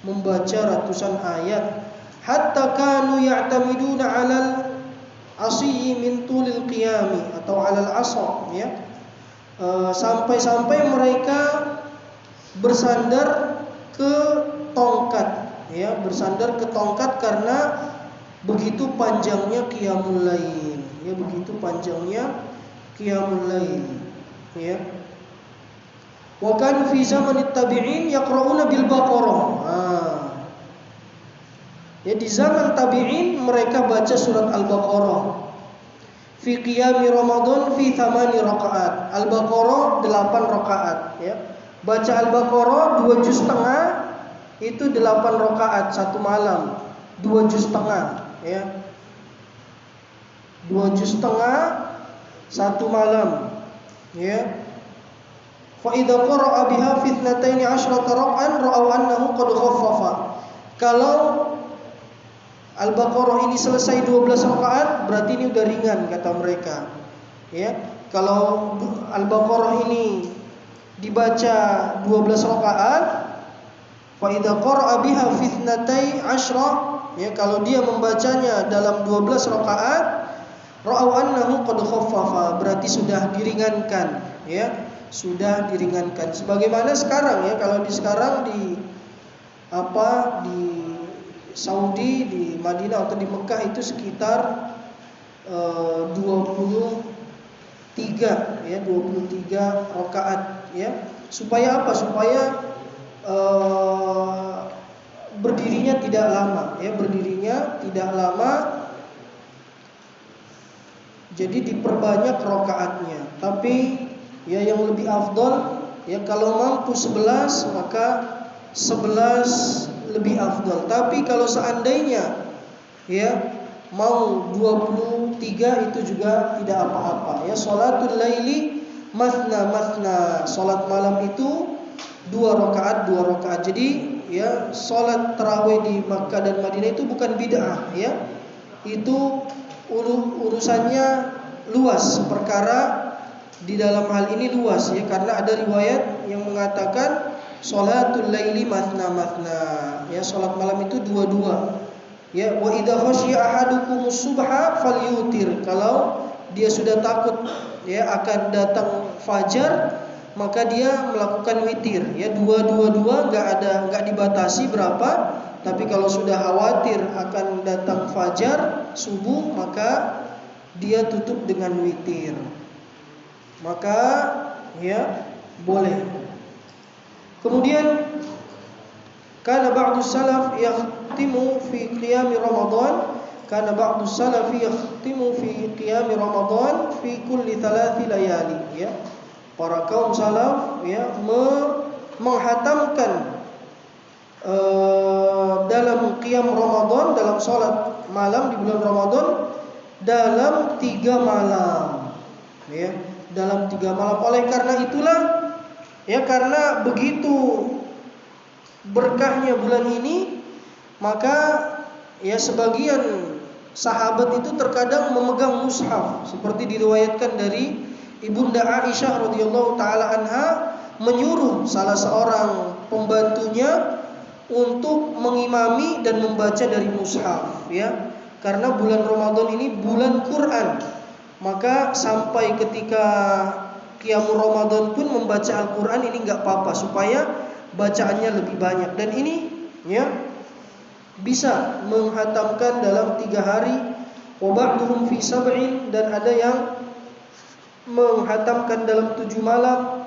membaca ratusan ayat. Hatta kanu ya'tamiduna 'alal asyi min tulil qiyami atau 'alal asa, ya. Sampai-sampai mereka bersandar ke tongkat, ya, bersandar ke tongkat karena begitu panjangnya qiyamul lail, ya, begitu panjangnya qiyamul lail, ya. Wa kan fi zamanit tabi'in yaqra'una bil baqarah. Ya, di zaman tabi'in mereka baca surat Al-Baqarah. Fi qiyami Ramadan fi 8 rakaat. Al-Baqarah 8 rakaat, ya. Baca Al-Baqarah 2 juz setengah, itu 8 rakaat satu malam. 2 juz setengah, ya. 2 juz setengah satu malam, ya. Fa idza qara'a biha fi 12 rak'an ra'aw annahu qad khaffafa. Kalau Al-Baqarah ini selesai 12 rakaat, berarti ini udah ringan kata mereka, ya. Kalau Al-Baqarah ini dibaca 12 rakaat, fa idza qara'a biha fi 12, ya, kalau dia membacanya dalam 12 rakaat, ra'aw annahu qad khaffafa, berarti sudah diringankan, ya, sudah diringankan. Sebagaimana sekarang, ya, kalau di sekarang di Saudi, di Madinah atau di Mekah itu sekitar 23, ya, 23 rakaat, ya. Supaya apa? Supaya berdirinya tidak lama, ya, berdirinya tidak lama. Jadi diperbanyak rakaatnya. Tapi, ya, yang lebih afdal, ya, kalau mampu 11 maka 11 lebih afdal. Tapi kalau seandainya, ya, mau 23 itu juga tidak apa-apa, ya. Sholatul laili mathna mathna, salat malam itu 2 rakaat 2 rakaat. Jadi, ya, salat tarawih di Makkah dan Madinah itu bukan bid'ah, ya. Itu urusannya luas, perkara di dalam hal ini luas, ya, karena ada riwayat yang mengatakan sholatul laili mathna mathna, ya, salat malam itu 2-2, ya. Wa idza khasyiya ahadukumus subha falyutir, kalau dia sudah takut, ya, akan datang fajar, maka dia melakukan witir, ya, 2-2-2, enggak dibatasi berapa. Tapi kalau sudah khawatir akan datang fajar subuh, maka dia tutup dengan witir, maka ya boleh. Kemudian kana ba'du salaf yakhtimu fi qiyam Ramadan, kana ba'du salaf yakhtimu fi qiyam Ramadan fi kulli 3 layali, ya. Para kaum salaf ya menghatamkan dalam qiyam Ramadan, dalam salat malam di bulan Ramadan dalam 3 malam, ya, dalam 3 malam. Oleh karena itulah, ya, karena begitu berkahnya bulan ini, maka ya sebagian sahabat itu terkadang memegang mushaf, seperti diriwayatkan dari Ibunda Aisyah radhiyallahu taala anha menyuruh salah seorang pembantunya untuk mengimami dan membaca dari mushaf, ya. Karena bulan Ramadan ini bulan Quran, maka sampai ketika qiyamul Ramadan pun membaca Al-Quran ini nggak apa-apa, supaya bacaannya lebih banyak. Dan ini ya bisa menghatamkan dalam 3 hari, wa ba'duhum fi sab'in, dan ada yang menghatamkan dalam 7 malam,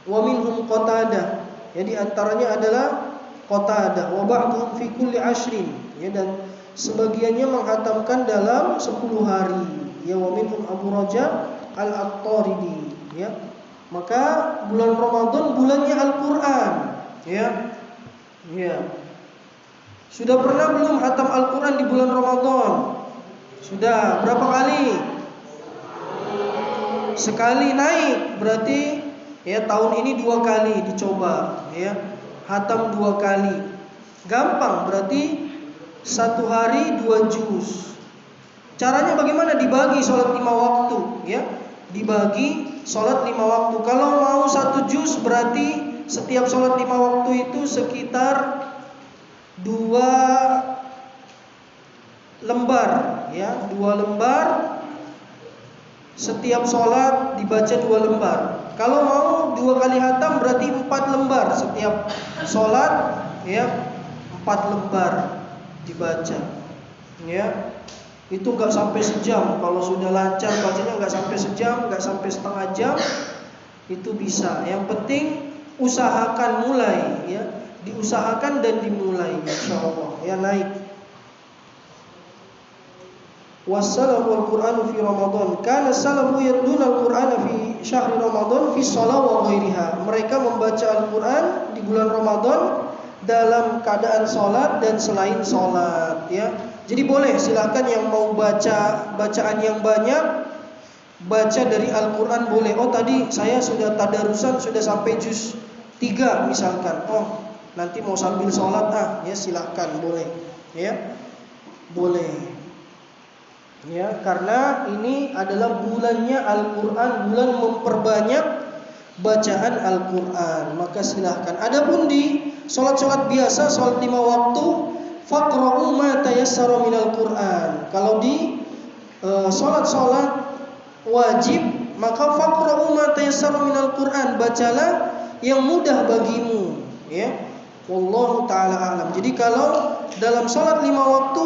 wa minhum Qatadah, ya, di antaranya adalah Qatadah, wa ba'duhum fi kulli 'ashrin, ya, dan sebagiannya menghatamkan dalam 10 hari, ya, wa minhum Abu Raja Al-Attaridi, ya. Maka bulan Ramadan bulannya Al-Quran, ya. Ya. Sudah pernah belum hatam Al-Quran di bulan Ramadan? Sudah. Berapa kali? Sekali naik. Berarti ya tahun ini 2 kali dicoba, ya. Hatam 2 kali. Gampang, berarti 1 hari 2 juz. Caranya bagaimana? Dibagi sholat 5 waktu, ya. Dibagi sholat 5 waktu. Kalau mau 1 juz berarti setiap sholat 5 waktu itu sekitar 2 lembar, ya, 2 lembar. Setiap sholat dibaca 2 lembar. Kalau mau 2 kali hatam berarti 4 lembar setiap sholat, ya, 4 lembar dibaca, ya. Itu nggak sampai sejam. Kalau sudah lancar bacanya nggak sampai sejam, nggak sampai setengah jam, itu bisa. Yang penting usahakan mulai, ya, diusahakan dan dimulai, insyaallah, ya, naik. Wassalamu al-Qur'anu fi Ramadan. Kana salafu yatluna al-Qur'ana fi syahri Ramadan fi shalah wa ghairiha. Mereka membaca Al-Qur'an di bulan Ramadan dalam keadaan sholat dan selain sholat, ya. Jadi boleh, silahkan yang mau baca bacaan yang banyak, baca dari Al-Quran boleh. Oh, tadi saya sudah tadarusan sudah sampai juz 3 misalkan. Oh, nanti mau sambil sholat, ya silahkan, boleh, ya, boleh, ya. Karena ini adalah bulannya Al-Quran, bulan memperbanyak bacaan Al-Quran, maka silahkan. Adapun di sholat-sholat biasa, sholat 5 waktu, faqra'u ma tayassara minal Qur'an. Kalau di sholat-sholat wajib, maka faqra'u ma tayassara minal Qur'an, bacalah yang mudah bagimu, ya. Wallahu ta'ala a'lam. Jadi kalau dalam sholat 5 waktu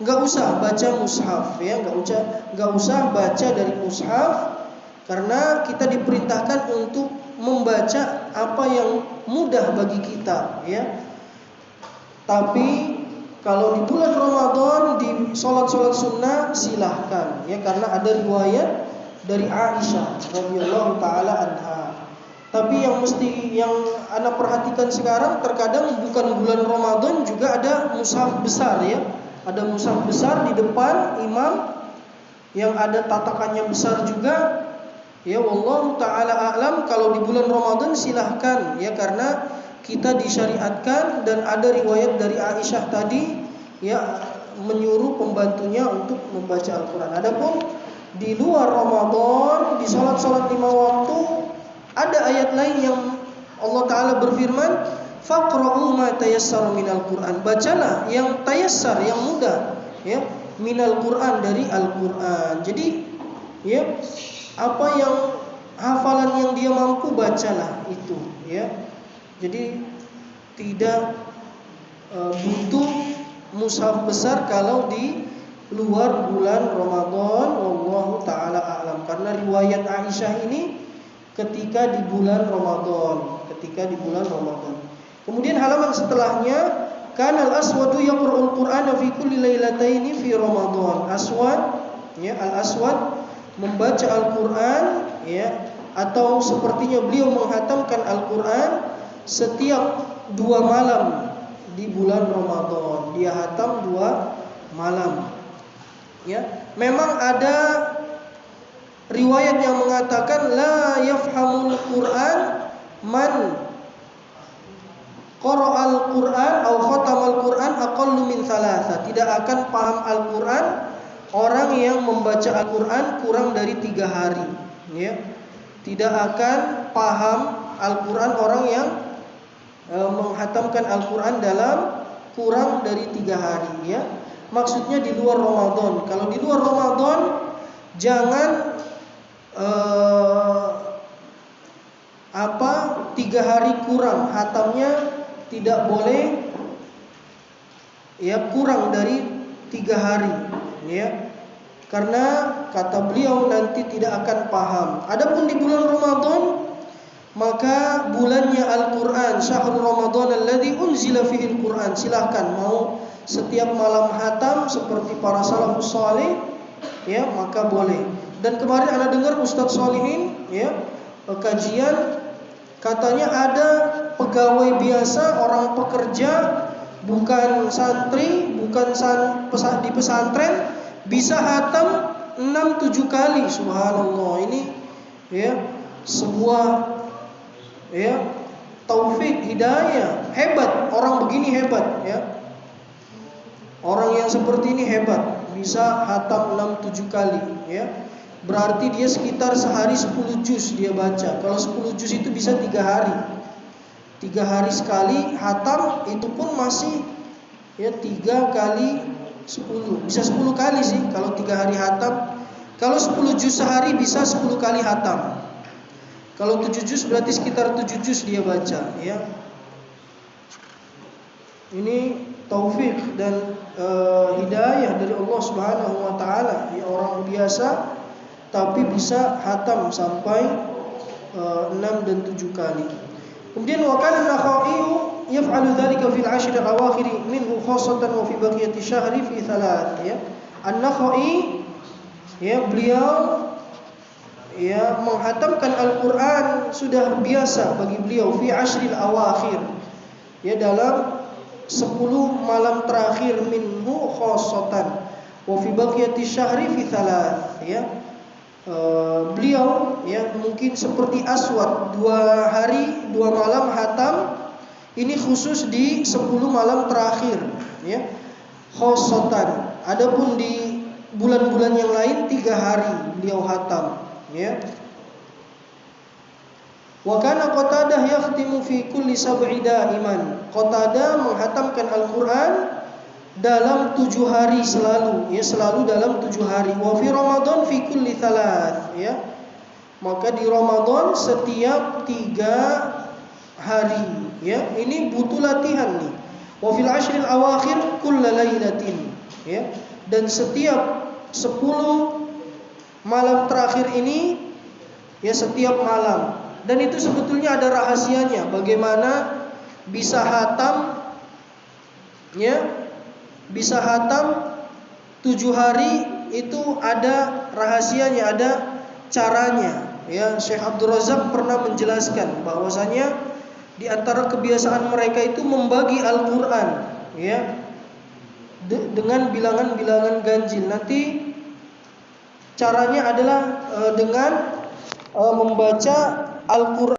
nggak usah baca mushaf, ya, nggak usah baca dari mushaf, karena kita diperintahkan untuk membaca apa yang mudah bagi kita, ya. Tapi kalau di bulan Ramadan di sholat-sholat sunnah silahkan, ya, karena ada riwayat dari Aisyah radhiyallahu taala anha. Tapi yang ana perhatikan sekarang, terkadang bukan bulan Ramadan juga ada mushaf besar, ya. Ada mushaf besar di depan imam yang ada tatakannya besar juga, ya. Wallahu taala a'lam. Kalau di bulan Ramadan silahkan, ya, karena kita disyariatkan dan ada riwayat dari Aisyah tadi, ya, menyuruh pembantunya untuk membaca Al-Quran. Adapun di luar Ramadan, di sholat-sholat 5 waktu, ada ayat lain yang Allah Ta'ala berfirman, faqra'u ma tayassara minal Qur'an. Bacalah yang tayassar, yang mudah, ya, minal Qur'an, dari Al-Quran. Jadi, ya, apa yang hafalan yang dia mampu bacalah itu, ya. Jadi tidak butuh mushaf besar kalau di luar bulan Ramadan, wallahu taala a'lam. Karena riwayat Aisyah ini ketika di bulan Ramadan, Kemudian halaman setelahnya, kana al-aswadu yaqra'ul Qur'ana fi kulli lailataini fi Ramadan. Aswad, ya, al-aswad membaca Al-Qur'an, ya, atau sepertinya beliau menghatamkan Al-Qur'an setiap 2 malam di bulan Ramadan. Dia hatam 2 malam. Ya, memang ada riwayat yang mengatakan la yafhamul Qur'an man qara'al Qur'an atau khatamal Qur'an aqallu min thalatha. Tidak akan paham Al-Qur'an orang yang membaca Al-Qur'an kurang dari 3 hari, ya. Tidak akan paham Al-Qur'an orang yang menghatamkan Al-Qur'an dalam kurang dari 3 hari, ya. Maksudnya di luar Ramadan. Kalau di luar Ramadan jangan 3 hari kurang hatamnya, tidak boleh, ya, kurang dari 3 hari, ya. Karena kata beliau nanti tidak akan paham. Adapun di bulan Ramadan, maka bulannya Al-Qur'an, syahrul Ramadan alladzi unzila fihi Al-Qur'an. Silahkan mau setiap malam hatam seperti para salafus saleh, ya, maka boleh. Dan kemarin Anda dengar Ustadz Solihin, ya, kajian, katanya ada pegawai biasa, orang pekerja, bukan santri, bukan di pesantren, bisa hatam 6-7 kali. Subhanallah. Ini, ya, sebuah, ya, taufik hidayah. Hebat, orang begini hebat, ya. Orang yang seperti ini hebat, bisa hatam 6-7 kali, ya. Berarti dia sekitar sehari 10 juz dia baca. Kalau 10 juz itu bisa 3 hari. 3 hari sekali hatam, itu pun masih, ya, 3 kali 10. Bisa 10 kali sih kalau 3 hari hatam. Kalau 10 juz sehari bisa 10 kali hatam. Kalau 7 juz berarti sekitar 7 juz dia baca, ya. Ini taufik dan hidayah dari Allah Subhanahu wa taala. Ya, orang biasa tapi bisa hatam sampai 6 dan 7 kali. Kemudian wa kana an-Nakhai yaf'alu dzalika fil 'ashr al-awakhir minhu khassatan wa fi baqiyati syahri fi thalath, ya. An-Nakhai, ya, beliau, ya, menghatamkan Al-Qur'an sudah biasa bagi beliau fi 'ashril awakhir, ya, dalam 10 malam terakhir, minhu khassatan wa fi baqiyati syahri fi thalath, ya. Beliau, ya, mungkin seperti Aswad 2 hari 2 malam hatam, ini khusus di 10 malam terakhir, ya, khosotan. Adapun di bulan-bulan yang lain 3 hari beliau hatam, ya. Wa kana Qatadah yakhtimu fi kulli sab'i da'iman. Qatadah menghatamkan Al-Qur'an dalam 7 hari selalu, ya, selalu dalam 7 hari. Wa fi Ramadan fi kulli thalath, ya. Maka di Ramadan setiap 3 hari, ya. Ini butuh latihan nih. Wa fil 'ashril awakhir kulla lailatin, ya. Dan setiap 10 malam terakhir ini, ya, setiap malam. Dan itu sebetulnya ada rahasianya, bagaimana bisa hatam, ya, bisa hatam 7 hari, itu ada rahasianya, ada caranya, ya. Syekh Abdul Razak pernah menjelaskan bahwasanya di antara kebiasaan mereka itu membagi Al-Qur'an, ya, dengan bilangan-bilangan ganjil. Nanti caranya adalah dengan membaca Al-Qur'an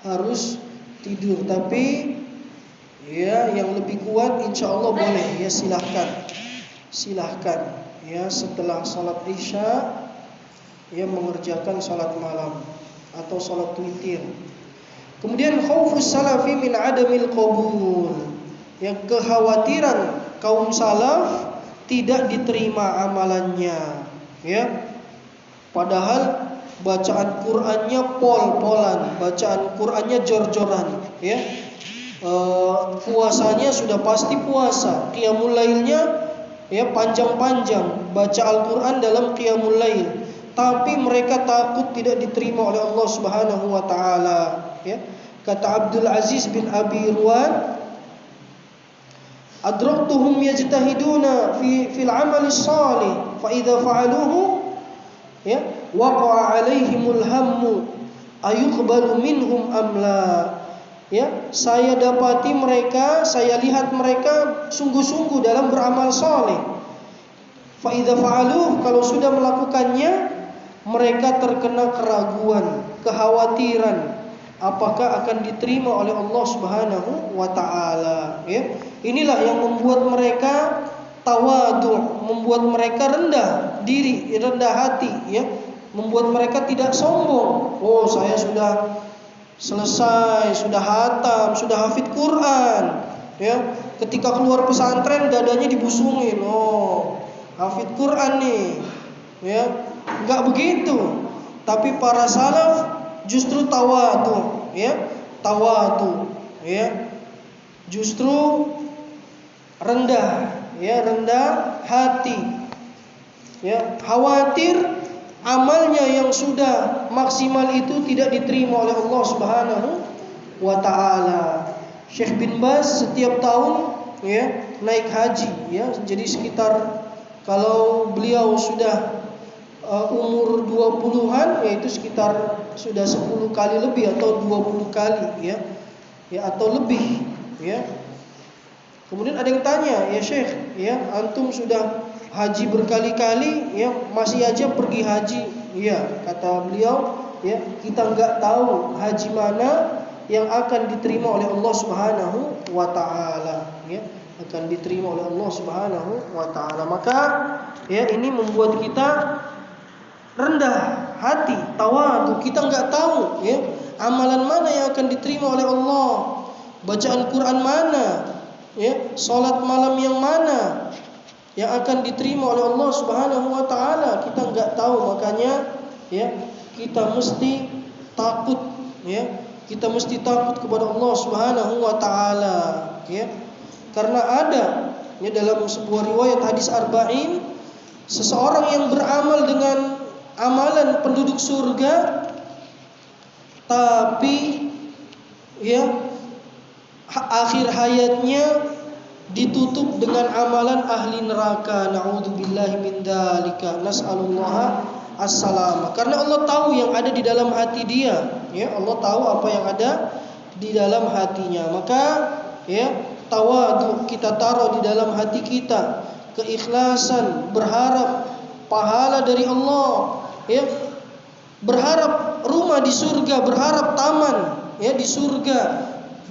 harus tidur. Tapi ya yang lebih kuat insya Allah boleh ya, silahkan ya setelah salat isya ya mengerjakan salat malam atau salat witir. Kemudian khaufus salafi min adamil qabul, yang kekhawatiran kaum salaf tidak diterima amalannya ya. Padahal bacaan Qur'annya pol-polan, bacaan Qur'annya jor-joran ya. Puasanya sudah pasti puasa, qiyamul lailnya ya panjang-panjang, baca Al-Qur'an dalam qiyamul lail. Tapi mereka takut tidak diterima oleh Allah Subhanahu wa taala ya. Kata Abdul Aziz bin Abi Ruwan, adraktuhum yajtahiduna fil amali shalih fa idza fa'aluhu ya waqa'a 'alaihimul hammu ayuqbalu minhum am la. Ya, saya dapati mereka, saya lihat mereka sungguh-sungguh dalam beramal saleh. Fa idza fa'aluhu, kalau sudah melakukannya mereka terkena keraguan, kekhawatiran apakah akan diterima oleh Allah Subhanahu wa taala ya. Inilah yang membuat mereka tawadhu, membuat mereka rendah diri, rendah hati ya, membuat mereka tidak sombong. Oh, saya sudah selesai, sudah hatam, sudah hafid Quran ya. Ketika keluar pesantren dadanya dibusungin, oh hafid Quran nih ya. Enggak begitu. Tapi para salaf justru tawadhu ya, justru rendah ya, rendah hati ya, khawatir amalnya yang sudah maksimal itu tidak diterima oleh Allah Subhanahu wa taala. Syekh bin Baz setiap tahun ya naik haji ya. Jadi sekitar kalau beliau sudah umur 20-an yaitu sekitar sudah 10 kali lebih atau 20 kali ya. Ya atau lebih ya. Kemudian ada yang tanya, "Ya Syekh, ya antum sudah haji berkali-kali ya masih aja pergi haji." Iya, kata beliau, ya, kita enggak tahu haji mana yang akan diterima oleh Allah Subhanahu wa taala, ya. Akan diterima oleh Allah Subhanahu wa taala. Maka ya ini membuat kita rendah hati, tawadhu. Kita enggak tahu ya amalan mana yang akan diterima oleh Allah. Bacaan Quran mana? Ya, salat malam yang mana yang akan diterima oleh Allah Subhanahu wa taala? Kita enggak tahu, makanya ya kita mesti takut ya. Kita mesti takut kepada Allah Subhanahu wa taala ya. Karena ada ya dalam sebuah riwayat hadis arba'in, seseorang yang beramal dengan amalan penduduk surga tapi ya akhir hayatnya ditutup dengan amalan ahli neraka. Na'udzubillahi min dzalika. Nas'alullah as-salamah. Karena Allah tahu yang ada di dalam hati dia, ya. Allah tahu apa yang ada di dalam hatinya. Maka ya tawadhu kita taruh di dalam hati kita, keikhlasan, berharap pahala dari Allah, ya. Berharap rumah di surga, berharap taman ya di surga,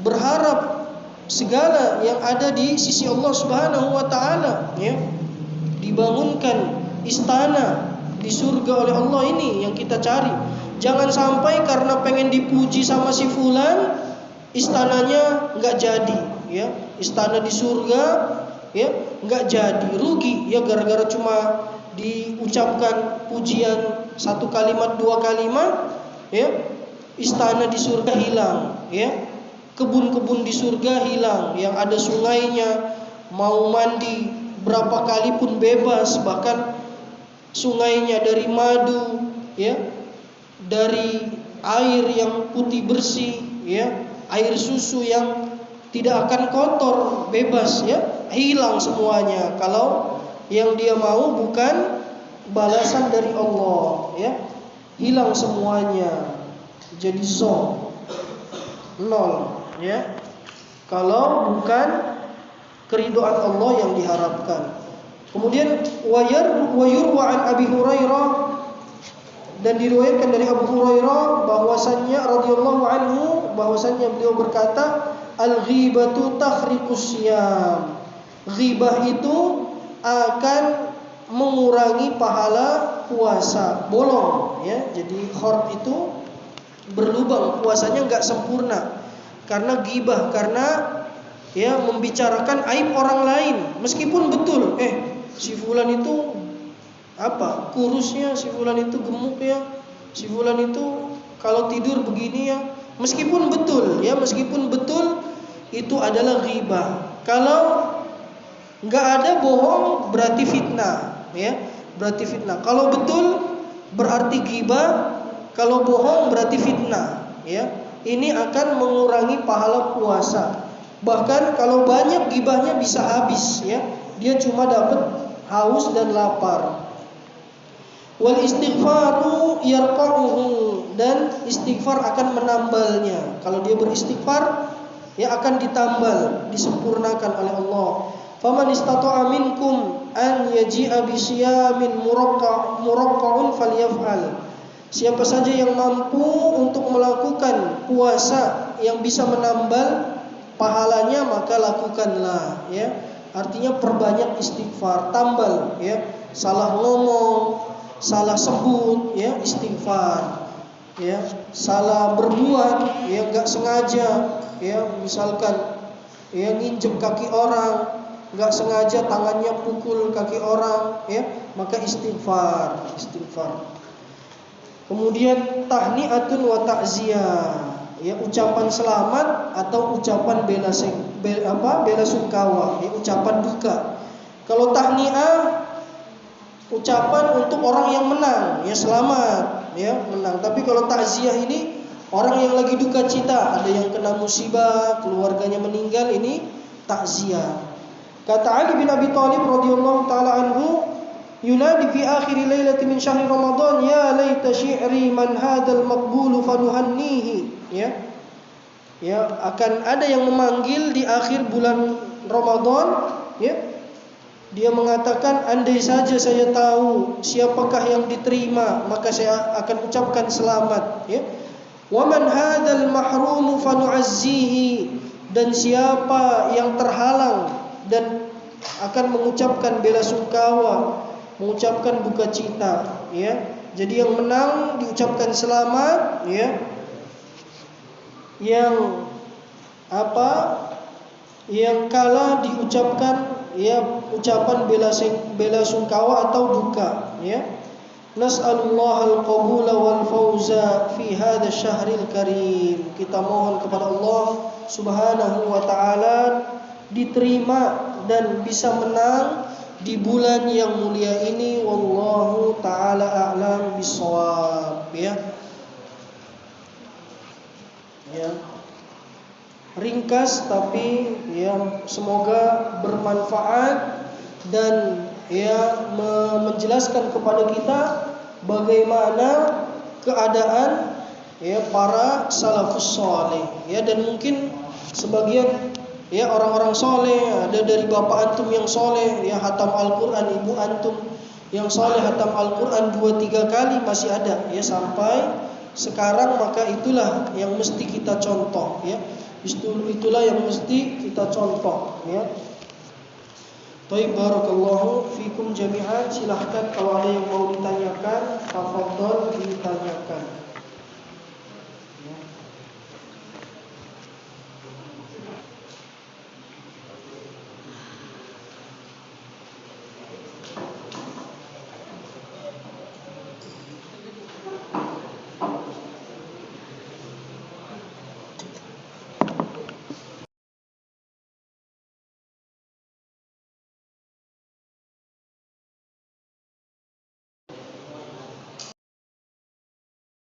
berharap segala yang ada di sisi Allah Subhanahu wa taala ya. Dibangunkan istana di surga oleh Allah, ini yang kita cari. Jangan sampai karena pengen dipuji sama si fulan istananya enggak jadi ya. Istana di surga ya enggak jadi, rugi ya gara-gara cuma diucapkan pujian satu kalimat, dua kalimat ya. Istana di surga hilang ya. Kebun-kebun di surga hilang, yang ada sungainya, mau mandi berapa kali pun bebas, bahkan sungainya dari madu ya, dari air yang putih bersih ya, air susu yang tidak akan kotor, bebas ya, hilang semuanya kalau yang dia mau bukan balasan dari Allah ya. Hilang semuanya, jadi nol ya, kalau bukan keridhaan Allah yang diharapkan. Kemudian wayurwa an Abi Hurairah, dan diriwayatkan dari Abu Hurairah bahwasannya radhiyallahu anhu bahwasannya beliau berkata, al-ghibatu takhriqus syiyam. Ghibah itu akan mengurangi pahala puasa, bolong ya. Jadi khord itu berlubang, puasanya enggak sempurna karena ghibah, karena ya membicarakan aib orang lain. Meskipun betul, si fulan itu apa? Kurusnya, si fulan itu gemuk ya, si fulan itu kalau tidur begini ya. Meskipun betul ya, meskipun betul itu adalah ghibah. Kalau enggak ada bohong berarti fitnah ya, berarti fitnah. Kalau betul berarti ghibah, kalau bohong berarti fitnah ya. Ini akan mengurangi pahala puasa. Bahkan kalau banyak gibahnya bisa habis ya. Dia cuma dapat haus dan lapar. Wal istighfaru yarqa'uhu, dan istighfar akan menambalnya. Kalau dia beristighfar ya akan ditambal, disempurnakan oleh Allah. Faman istata'a minkum an yaji'a bi siyamin muraqqa'un falyaf'al. Siapa saja yang mampu untuk melakukan puasa yang bisa menambal pahalanya, maka lakukanlah ya. Artinya perbanyak istighfar, tambal ya. Salah ngomong, salah sebut ya, istighfar ya. Salah berbuat ya, enggak sengaja ya, misalkan ya nginjek kaki orang, enggak sengaja tangannya pukul kaki orang ya, maka istighfar. Kemudian tahni'atun wa ta'ziyah, ya ucapan selamat atau ucapan bela sungkawa, ya ucapan duka. Kalau tahni'ah ucapan untuk orang yang menang, ya selamat, ya menang. Tapi kalau ta'ziyah ini orang yang lagi duka cita, ada yang kena musibah, keluarganya meninggal, ini ta'ziyah. Kata Ali bin Abi Thalib radhiyallahu taala anhu, yunadi fi akhir lailati min syahri Ramadan, ya laita syi'ri man hadzal maqbul fanuhannihi. Ya, akan ada yang memanggil di akhir bulan Ramadan, ya. Dia mengatakan, andai saja saya tahu siapakah yang diterima, maka saya akan ucapkan selamat, ya. Wa man hadzal mahrum fanu'azzihi, dan siapa yang terhalang dan akan mengucapkan bela sungkawa, mengucapkan duka cita, ya. Jadi yang menang diucapkan selamat, ya. Yang kalah diucapkan ya ucapan bela sungkawa atau duka, ya. Nas'alullah al-qabula wal fawza fi hadzal syahril karim. Kita mohon kepada Allah Subhanahu wa taala diterima dan bisa menang di bulan yang mulia ini. Wallahu taala a'lam bissawab, ya. Ya. Ringkas tapi ya semoga bermanfaat dan ya menjelaskan kepada kita bagaimana keadaan ya para salafus saleh, ya. Dan mungkin sebagian ya orang-orang soleh, ada dari bapak antum yang soleh ya hatam Al-Quran, ibu antum yang soleh hatam Al-Quran 2-3 kali masih ada ya sampai sekarang, maka itulah yang mesti kita contoh, ya. Itulah yang mesti kita contoh, ya. Baik, barakallahu fikum jami'an. Silahkan kalau ada yang mau ditanyakan, tafadhol ditanyakan.